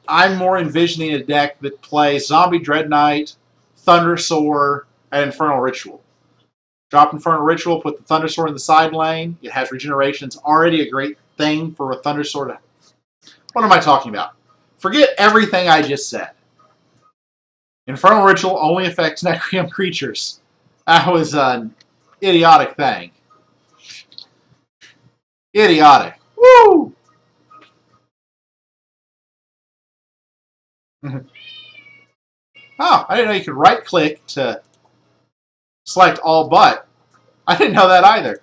I'm more envisioning a deck that plays Zombie Dread Knight, Thundersoar, and Infernal Ritual. Drop Infernal Ritual, put the Thundersoar in the side lane. It has regeneration. It's already a great thing for a Thundersoar to... What am I talking about? Forget everything I just said. Infernal Ritual only affects Necrium creatures. That was an idiotic thing. Idiotic. Woo! Oh, I didn't know you could right-click to select all but. I didn't know that either.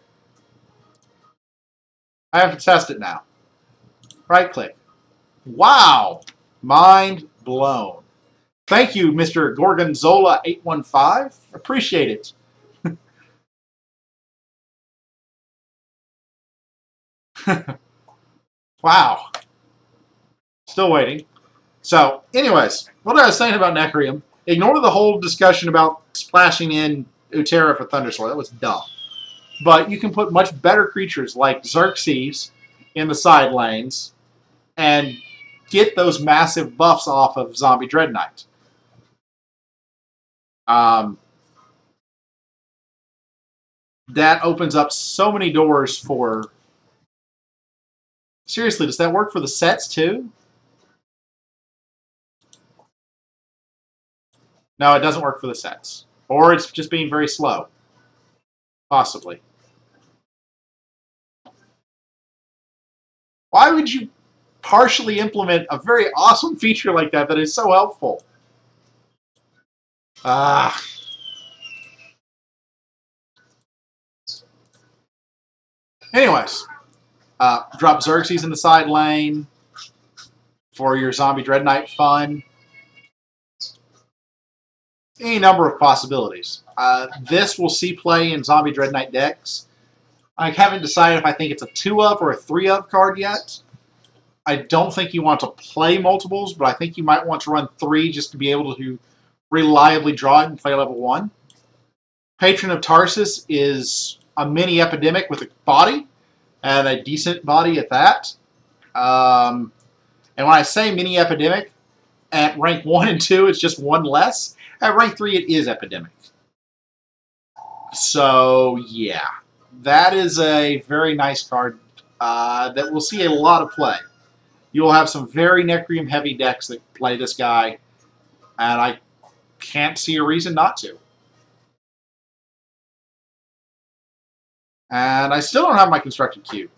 I have to test it now. Right-click. Wow! Mind blown. Thank you, Mr. Gorgonzola815. Appreciate it. Wow. Still waiting. So, anyways, what I was saying about Necrium, ignore the whole discussion about splashing in Utera for Thundersoar. That was dumb. But you can put much better creatures like Xerxes in the side lanes and get those massive buffs off of Zombie Dread Knight. That opens up so many doors for Seriously, does that work for the sets too? No, it doesn't work for the sets. Or it's just being very slow. Possibly. Why would you partially implement a very awesome feature like that that is so helpful? Ah. Anyways, drop Xerxes in the side lane for your Zombie Dread Knight fun. Any number of possibilities. This will see play in Zombie Dread Knight decks. I haven't decided if I think it's a 2-of or a 3-of card yet. I don't think you want to play multiples, but I think you might want to run 3 just to be able to reliably draw it and play level 1. Patron of Tarsus is a mini epidemic with a body, and a decent body at that. And when I say mini epidemic, at rank 1 and 2, it's just 1 less. At rank 3, it is epidemic. So, yeah. That is a very nice card that will see a lot of play. You will have some very Necrium-heavy decks that play this guy, and I can't see a reason not to. And I still don't have my constructed cube.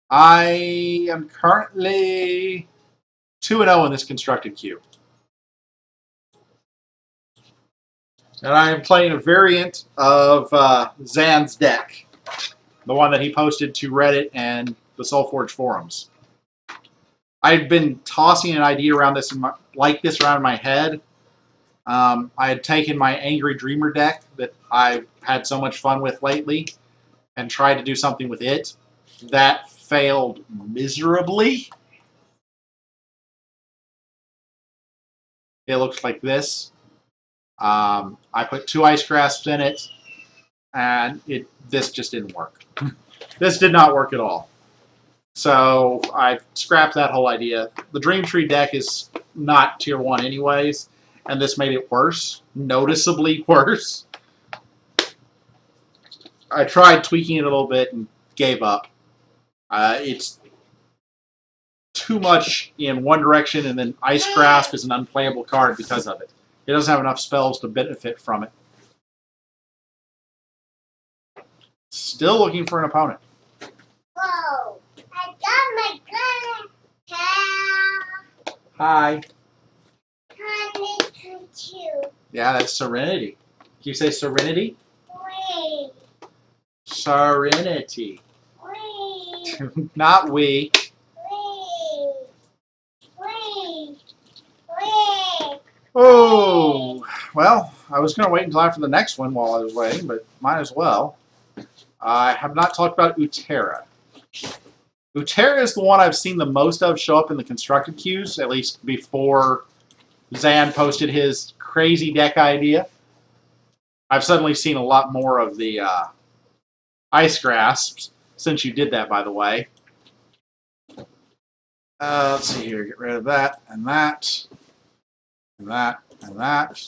I am currently 2-0 in this constructed queue. And I am playing a variant of Zan's deck. The one that he posted to Reddit and the Solforge forums. I'd been tossing an idea around this around my head. I had taken my Angry Dreamer deck that I've had so much fun with lately and tried to do something with it. That failed miserably. It looks like this. I put 2 Ice Grasps in it, and this just didn't work. This did not work at all. So I scrapped that whole idea. The Dream Tree deck is not tier 1 anyways, and this made it worse, noticeably worse. I tried tweaking it a little bit and gave up. It's too much in one direction, and then Ice Grasp is an unplayable card because of it. It doesn't have enough spells to benefit from it. Still looking for an opponent. Whoa! I got my gun. Hi. Honey, to you. Yeah, that's Serenity. Can you say Serenity? Wait. Serenity. Wait. Not we. Wait. Wait. Wait. Oh, well, I was going to wait until after the next one while I was waiting, but might as well. I have not talked about Utera. Utera is the one I've seen the most of show up in the constructed queues, at least before Zan posted his crazy deck idea. I've suddenly seen a lot more of the Ice Grasps since you did that, by the way. Let's see here. Get rid of that and that. And that and that.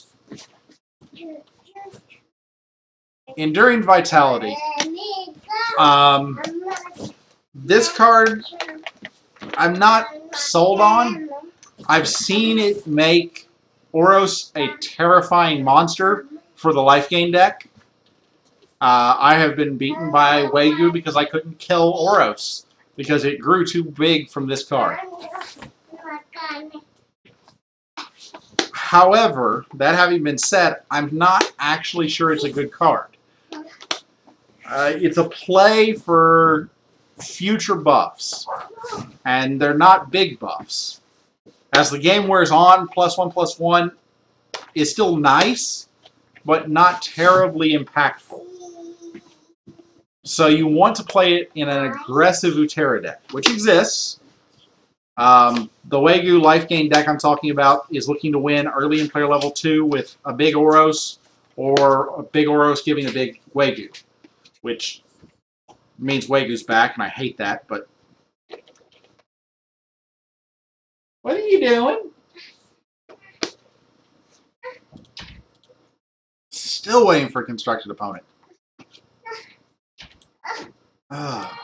Enduring Vitality. This card, I'm not sold on. I've seen it make Oros a terrifying monster for the life gain deck. I have been beaten by Wagyu because I couldn't kill Oros because it grew too big from this card. However, that having been said, I'm not actually sure it's a good card. It's a play for future buffs, and they're not big buffs. As the game wears on, +1/+1 is still nice, but not terribly impactful. So you want to play it in an aggressive Utera deck, which exists. The Wagyu life gain deck I'm talking about is looking to win early in player level 2 with a big Oros, or a big Oros giving a big Wagyu, which means Wagyu's back, and I hate that, but What are you doing? Still waiting for a constructed opponent. Ah.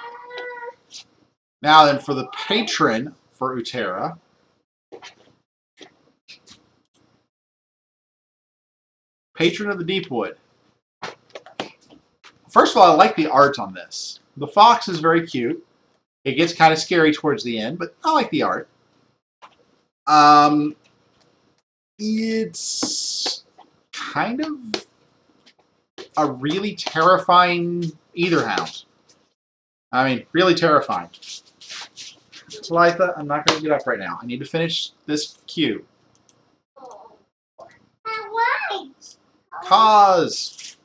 Now then, for the patron for Utera. Patron of the Deepwood. First of all, I like the art on this. The fox is very cute. It gets kind of scary towards the end, but I like the art. It's kind of a really terrifying Eitherhound. I mean, really terrifying. Talitha, I'm not going to get up right now. I need to finish this queue. Cause.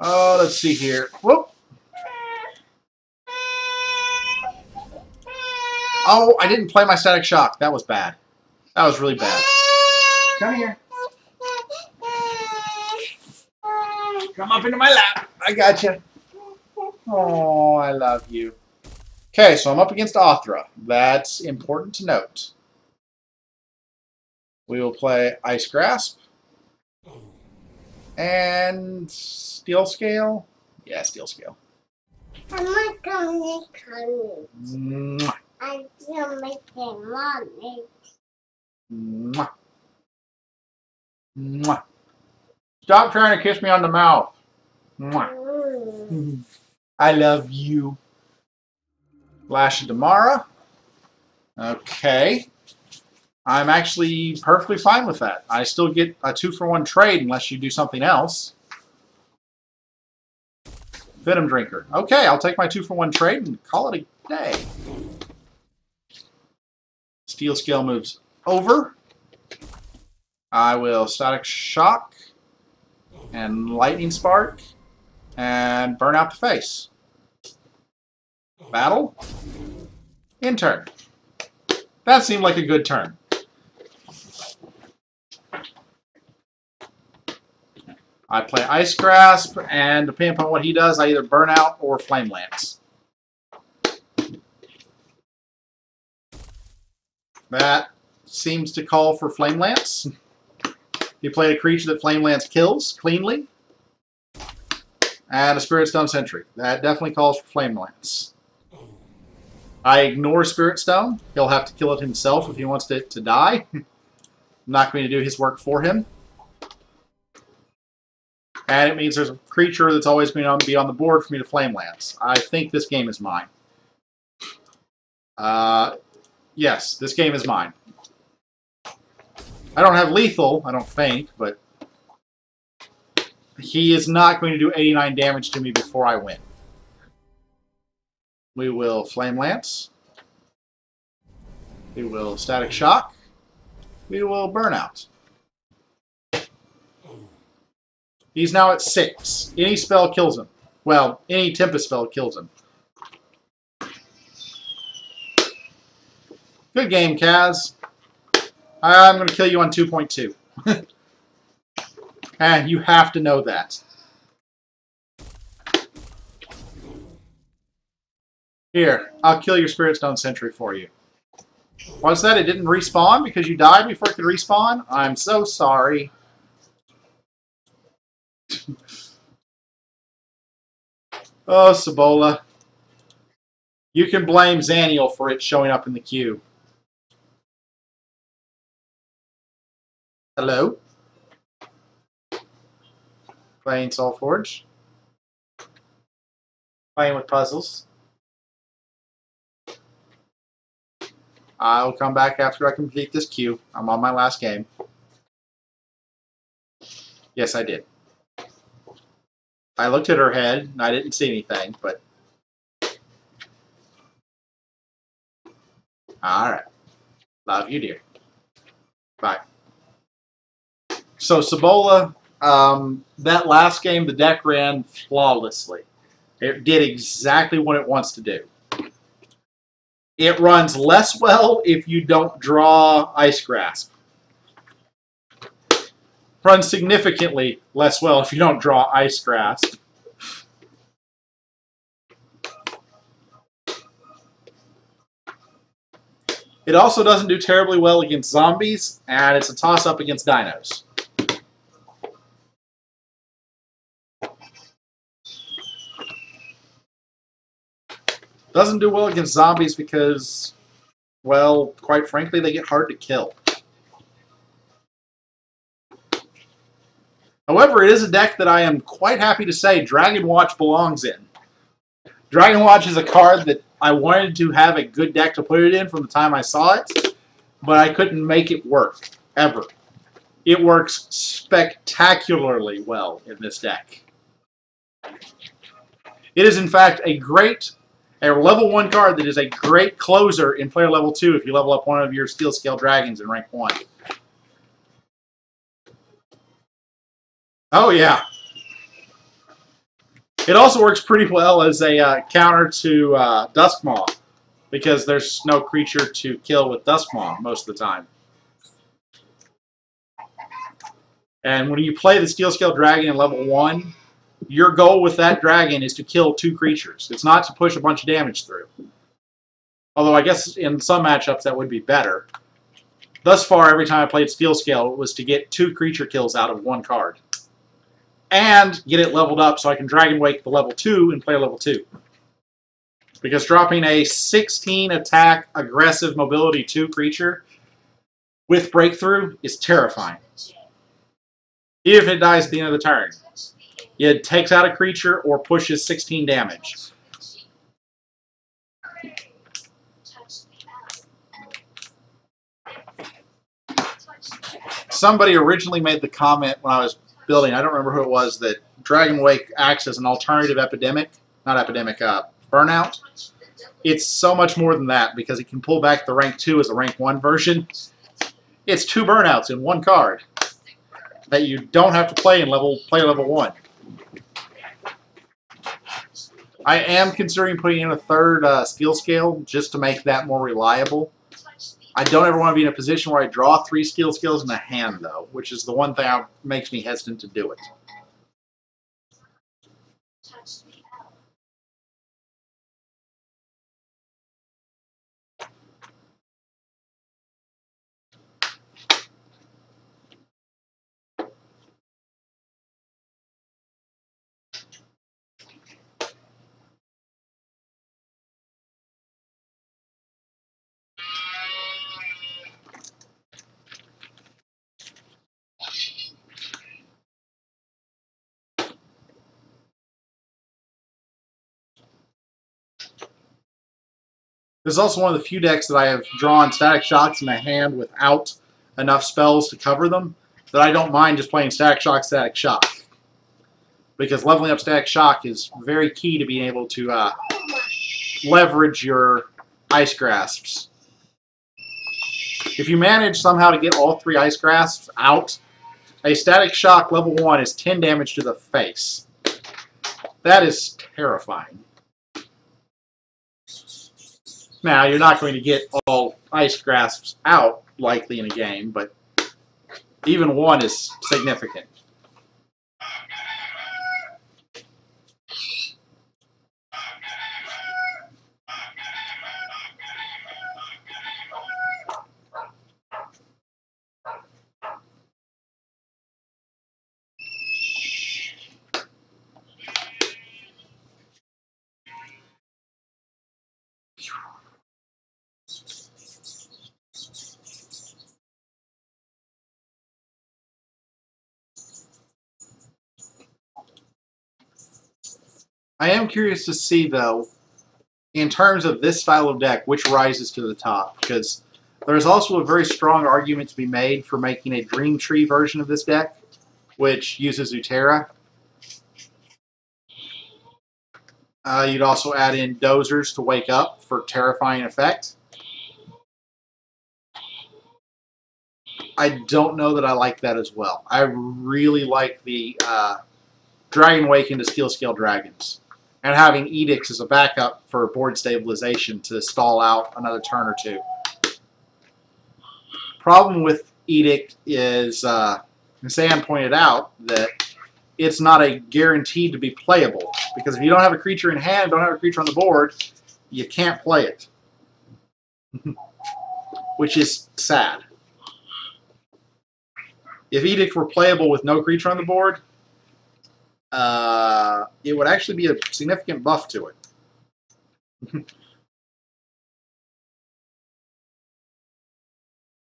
Oh, let's see here. Whoop. Oh, I didn't play my Static Shock. That was bad. That was really bad. Come here. Come up into my lap. I got you. Oh, I love you. Okay, so I'm up against Othra. That's important to note. We will play Ice Grasp. And Steel Scale. Yeah, Steel Scale. I'm not going to come. Mwah. I'm still making money. Mwah. Mwah. Stop trying to kiss me on the mouth. Mwah. I love you. Lash of Damara. Okay. I'm actually perfectly fine with that. I still get a 2-for-1 trade unless you do something else. Venom Drinker. Okay, I'll take my 2-for-1 trade and call it a day. Steel Scale moves over. I will Static Shock and Lightning Spark and burn out the face. Battle. In turn. That seemed like a good turn. I play Ice Grasp, and depending upon what he does, I either Burn Out or Flame Lance. That seems to call for Flame Lance. He played a creature that Flame Lance kills cleanly. And a Spirit Stone Sentry. That definitely calls for Flame Lance. I ignore Spirit Stone. He'll have to kill it himself if he wants it to die. I'm not going to do his work for him. And it means there's a creature that's always going to be on the board for me to Flame Lance. I think this game is mine. Yes, this game is mine. I don't have lethal, I don't think, but he is not going to do 89 damage to me before I win. We will Flame Lance. We will Static Shock. We will Burn Out. He's now at 6. Any spell kills him. Well, any Tempest spell kills him. Good game, Kaz. I'm going to kill you on 2.2. And you have to know that. Here, I'll kill your Spirit Stone Sentry for you. What's that? It didn't respawn because you died before it could respawn? I'm so sorry. Oh, Cibola. You can blame Xaniel for it showing up in the queue. Hello? Playing Solforge. Playing with puzzles. I'll come back after I complete this queue. I'm on my last game. Yes, I did. I looked at her head, and I didn't see anything, but... Alright. Love you, dear. Bye. So, Cibola, that last game, the deck ran flawlessly. It did exactly what it wants to do. It runs less well if you don't draw Ice Grasp. Runs significantly less well if you don't draw Ice Grasp. It also doesn't do terribly well against zombies, and it's a toss-up against dinos. Doesn't do well against zombies because, well, quite frankly, they get hard to kill. However, it is a deck that I am quite happy to say Dragon Watch belongs in. Dragon Watch is a card that I wanted to have a good deck to put it in from the time I saw it, but I couldn't make it work, ever. It works spectacularly well in this deck. It is, in fact, a level 1 card that is a great closer in player level 2 if you level up one of your Steel Scale Dragons in rank 1. Oh, yeah. It also works pretty well as a counter to Duskmaw, because there's no creature to kill with Duskmaw most of the time. And when you play the Steel Scale Dragon in level 1, your goal with that dragon is to kill 2 creatures. It's not to push a bunch of damage through. Although I guess in some matchups that would be better. Thus far, every time I played Steel Scale, it was to get 2 creature kills out of 1 card. And get it leveled up so I can Dragon Wake the level 2 and play level 2. Because dropping a 16 attack, aggressive, mobility 2 creature with breakthrough is terrifying. Even if it dies at the end of the turn. It takes out a creature or pushes 16 damage. Somebody originally made the comment when I was building, I don't remember who it was, that Dragon Wake acts as an alternative burnout. It's so much more than that because it can pull back the rank 2 as a rank 1 version. It's 2 burnouts in 1 card that you don't have to play in level 1. I am considering putting in a 3rd Steel Scale just to make that more reliable. I don't ever want to be in a position where I draw 3 Steel Scales in a hand, though, which is the one thing that makes me hesitant to do it. This is also one of the few decks that I have drawn Static Shocks in my hand without enough spells to cover them, that I don't mind just playing Static Shock, Static Shock. Because leveling up Static Shock is very key to being able to leverage your Ice Grasps. If you manage somehow to get all 3 Ice Grasps out, a Static Shock level 1 is 10 damage to the face. That is terrifying. Now, you're not going to get all Ice Grasps out, likely, in a game, but even 1 is significant. I am curious to see, though, in terms of this style of deck, which rises to the top, because there's also a very strong argument to be made for making a Dream Tree version of this deck, which uses Utera. You'd also add in Dozers to wake up for terrifying effect. I don't know that I like that as well. I really like the Dragon Wake into Steel Scale Dragons, and having Edicts as a backup for board stabilization to stall out another turn or 2. Problem with Edict is, Sam pointed out, that it's not a guaranteed to be playable, because if you don't have a creature in hand, don't have a creature on the board, you can't play it. which is sad. If Edict were playable with no creature on the board, it would actually be a significant buff to it.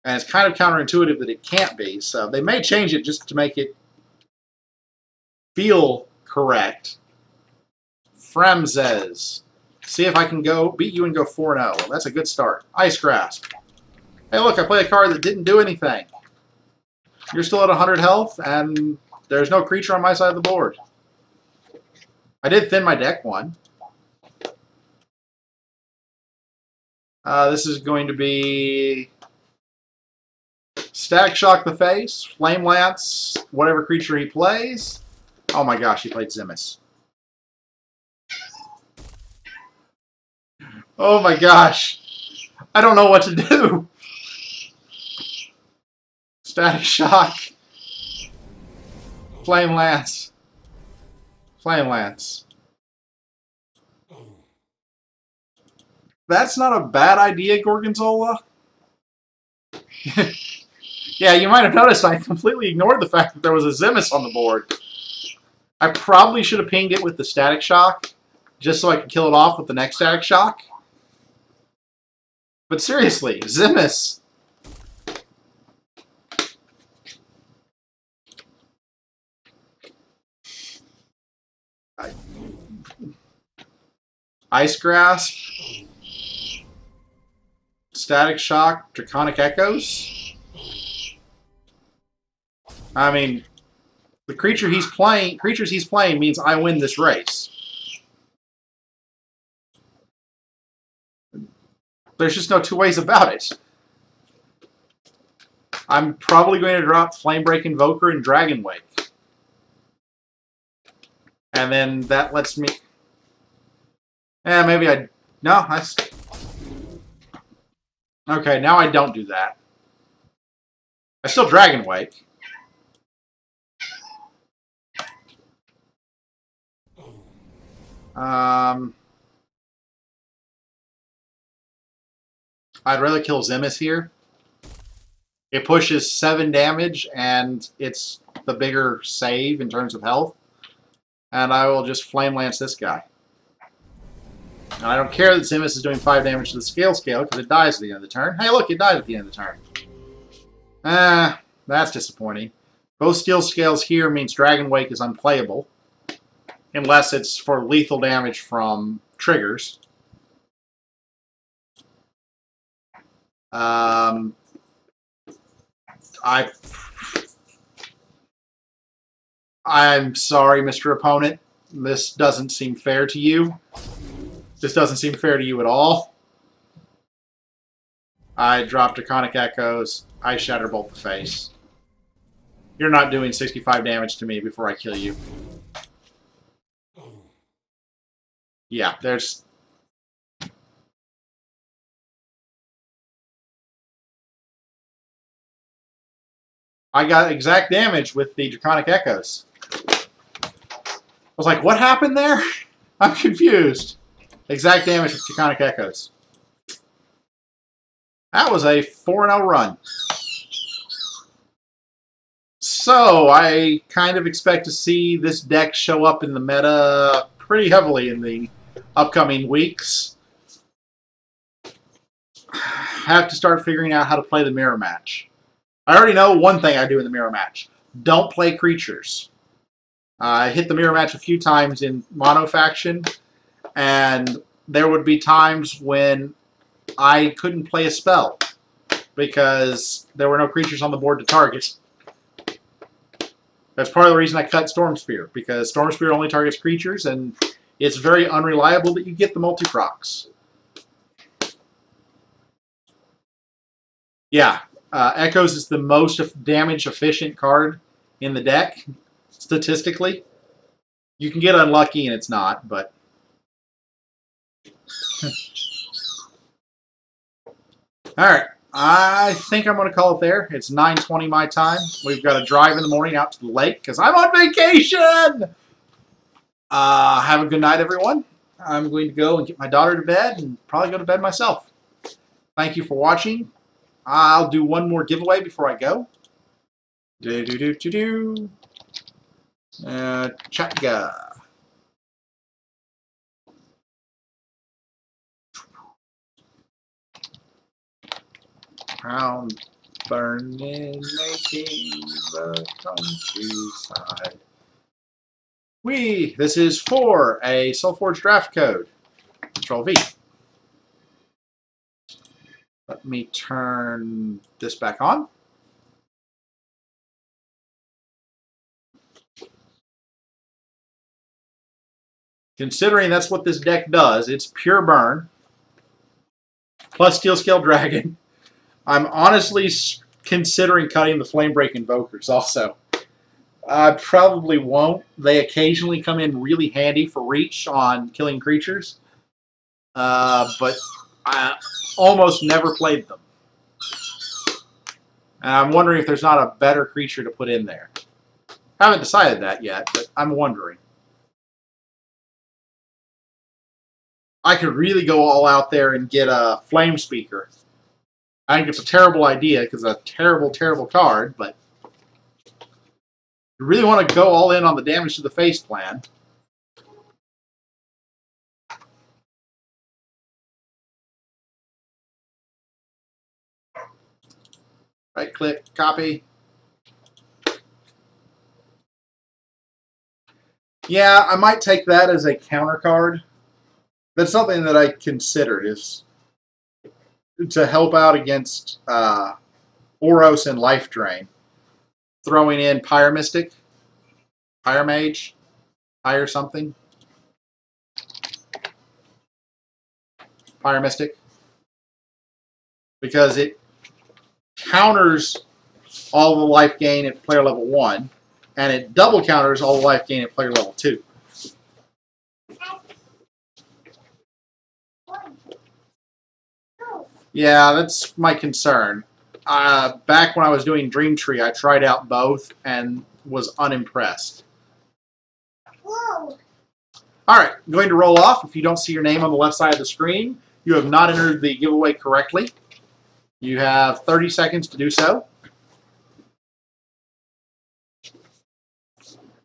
And it's kind of counterintuitive that it can't be, so they may change it just to make it feel correct. Fremzes. See if I can beat you and go 4-0. Well, that's a good start. Ice Grasp. Hey, look, I played a card that didn't do anything. You're still at 100 health, and there's no creature on my side of the board. I did thin my deck one. This is going to be Static Shock the face, Flame Lance, whatever creature he plays. Oh my gosh, he played Zimis. Oh my gosh. I don't know what to do. Static Shock. Flame Lance. Flame Lance. That's not a bad idea, Gorgonzola. Yeah, you might have noticed I completely ignored the fact that there was a Zimis on the board. I probably should have pinged it with the Static Shock, just so I could kill it off with the next Static Shock. But seriously, Zimis. Ice Grasp. Static Shock, Draconic Echoes. I mean, the creatures he's playing means I win this race. There's just no two ways about it. I'm probably going to drop Flamebreak Invoker and Dragon Wake. And then that lets me... maybe I... No, that's... Okay, now I don't do that. I still Dragon Wake. I'd rather kill Zimis here. It pushes 7 damage, and it's the bigger save in terms of health. And I will just Flame Lance this guy. And I don't care that Zimis is doing 5 damage to the scale, because it dies at the end of the turn. Hey, look, it died at the end of the turn. That's disappointing. Both steel scales here means Dragon Wake is unplayable. Unless it's for lethal damage from triggers. I'm sorry, Mr. Opponent. This doesn't seem fair to you. This doesn't seem fair to you at all. I drop Draconic Echoes. I Shatterbolt the face. You're not doing 65 damage to me before I kill you. Yeah, there's... I got exact damage with the Draconic Echoes. I was like, what happened there? I'm confused. Exact damage with Draconic Echoes. That was a 4-0 run. So, I kind of expect to see this deck show up in the meta pretty heavily in the upcoming weeks. Have to start figuring out how to play the mirror match. I already know one thing I do in the mirror match. Don't play creatures. I hit the mirror match a few times in mono faction, and there would be times when I couldn't play a spell because there were no creatures on the board to target. That's part of the reason I cut Storm Spear, because Storm Spear only targets creatures, and it's very unreliable that you get the multi-procs. Yeah, Echoes is the most damage-efficient card in the deck, statistically. You can get unlucky and it's not, but... Alright, I think I'm going to call it there. It's 9:20 my time. We've got to drive in the morning out to the lake because I'm on vacation! Have a good night, everyone. I'm going to go and get my daughter to bed and probably go to bed myself. Thank you for watching. I'll do one more giveaway before I go. Do-do-do-do-do. Chatka. Pound burning, making the countryside. This is for a Solforge draft code. Control V. Let me turn this back on. Considering that's what this deck does, it's pure burn, plus Steel Scale Dragon. I'm honestly considering cutting the Flame Break Invokers also. I probably won't. They occasionally come in really handy for reach on killing creatures, but I almost never played them. And I'm wondering if there's not a better creature to put in there. I haven't decided that yet, but I'm wondering. I could really go all out there and get a Flame Speaker. I think it's a terrible idea because it's a terrible, terrible card, but you really want to go all in on the damage to the face plan. Right click, copy. Yeah, I might take that as a counter card. That's something that I considered, is to help out against Oros and Life Drain. Throwing in Pyre Mystic, Pyre Mage, Pyre something. Pyre Mystic. Because it counters all the life gain at player level 1, and it double counters all the life gain at player level 2. Yeah, that's my concern. Back when I was doing Dream Tree, I tried out both and was unimpressed. Whoa. Alright, I'm going to roll off. If you don't see your name on the left side of the screen, you have not entered the giveaway correctly. You have 30 seconds to do so.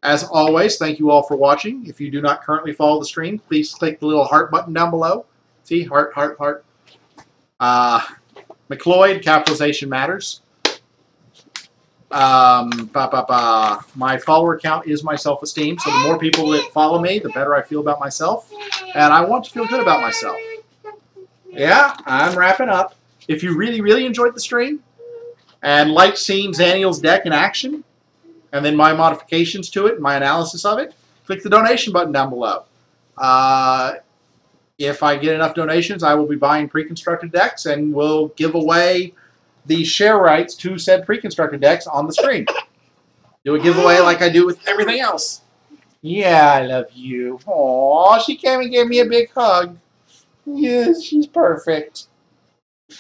As always, thank you all for watching. If you do not currently follow the stream, please click the little heart button down below. See, heart, heart, heart. McLeod, capitalization matters. My follower count is my self-esteem, so the more people that follow me, the better I feel about myself. And I want to feel good about myself. Yeah, I'm wrapping up. If you really, really enjoyed the stream and liked seeing Xaniel's deck in action, and then my modifications to it, my analysis of it, click the donation button down below. If I get enough donations, I will be buying pre-constructed decks and will give away the share rights to said pre-constructed decks on the screen. Do a giveaway like I do with everything else. Yeah, I love you. Aw, she came and gave me a big hug. Yes, she's perfect.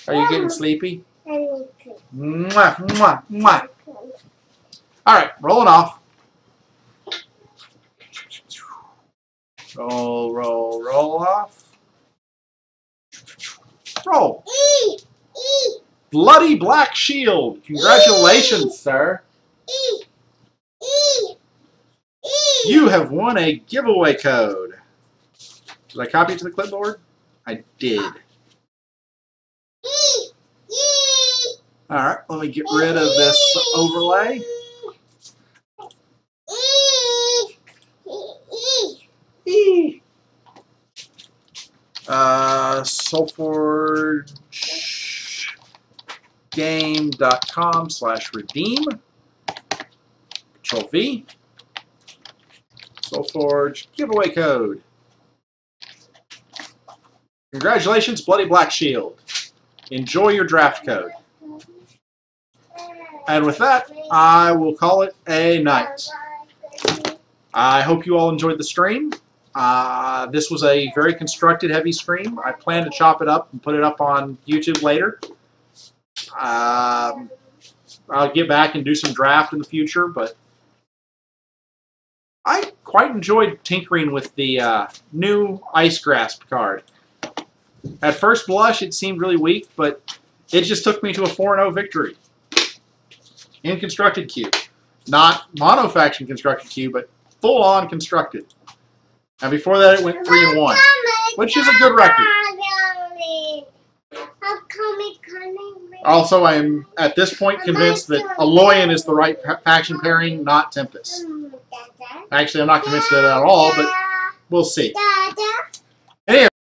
Are you getting sleepy? Mwah, mwah, mwah. All right, rolling off. Roll, roll, roll off. Roll. Bloody Black Shield. Congratulations, sir. You have won a giveaway code. Did I copy it to the clipboard? I did. Alright, let me get rid of this overlay. SolforgeGame.com/redeem. Control V. Solforge giveaway code. Congratulations, Bloody Black Shield. Enjoy your draft code. And with that, I will call it a night. I hope you all enjoyed the stream. This was a very constructed, heavy stream. I plan to chop it up and put it up on YouTube later. I'll get back and do some draft in the future, but I quite enjoyed tinkering with the new Ice Grasp card. At first blush, it seemed really weak, but It just took me to a 4-0 victory in constructed queue. Not mono-faction constructed queue, but full-on constructed. And before that, it went 3-1, which is a good record. Also, I am at this point convinced that Aloyan is the right faction pairing, not Tempest. Actually, I'm not convinced of that at all, but we'll see. Anyway.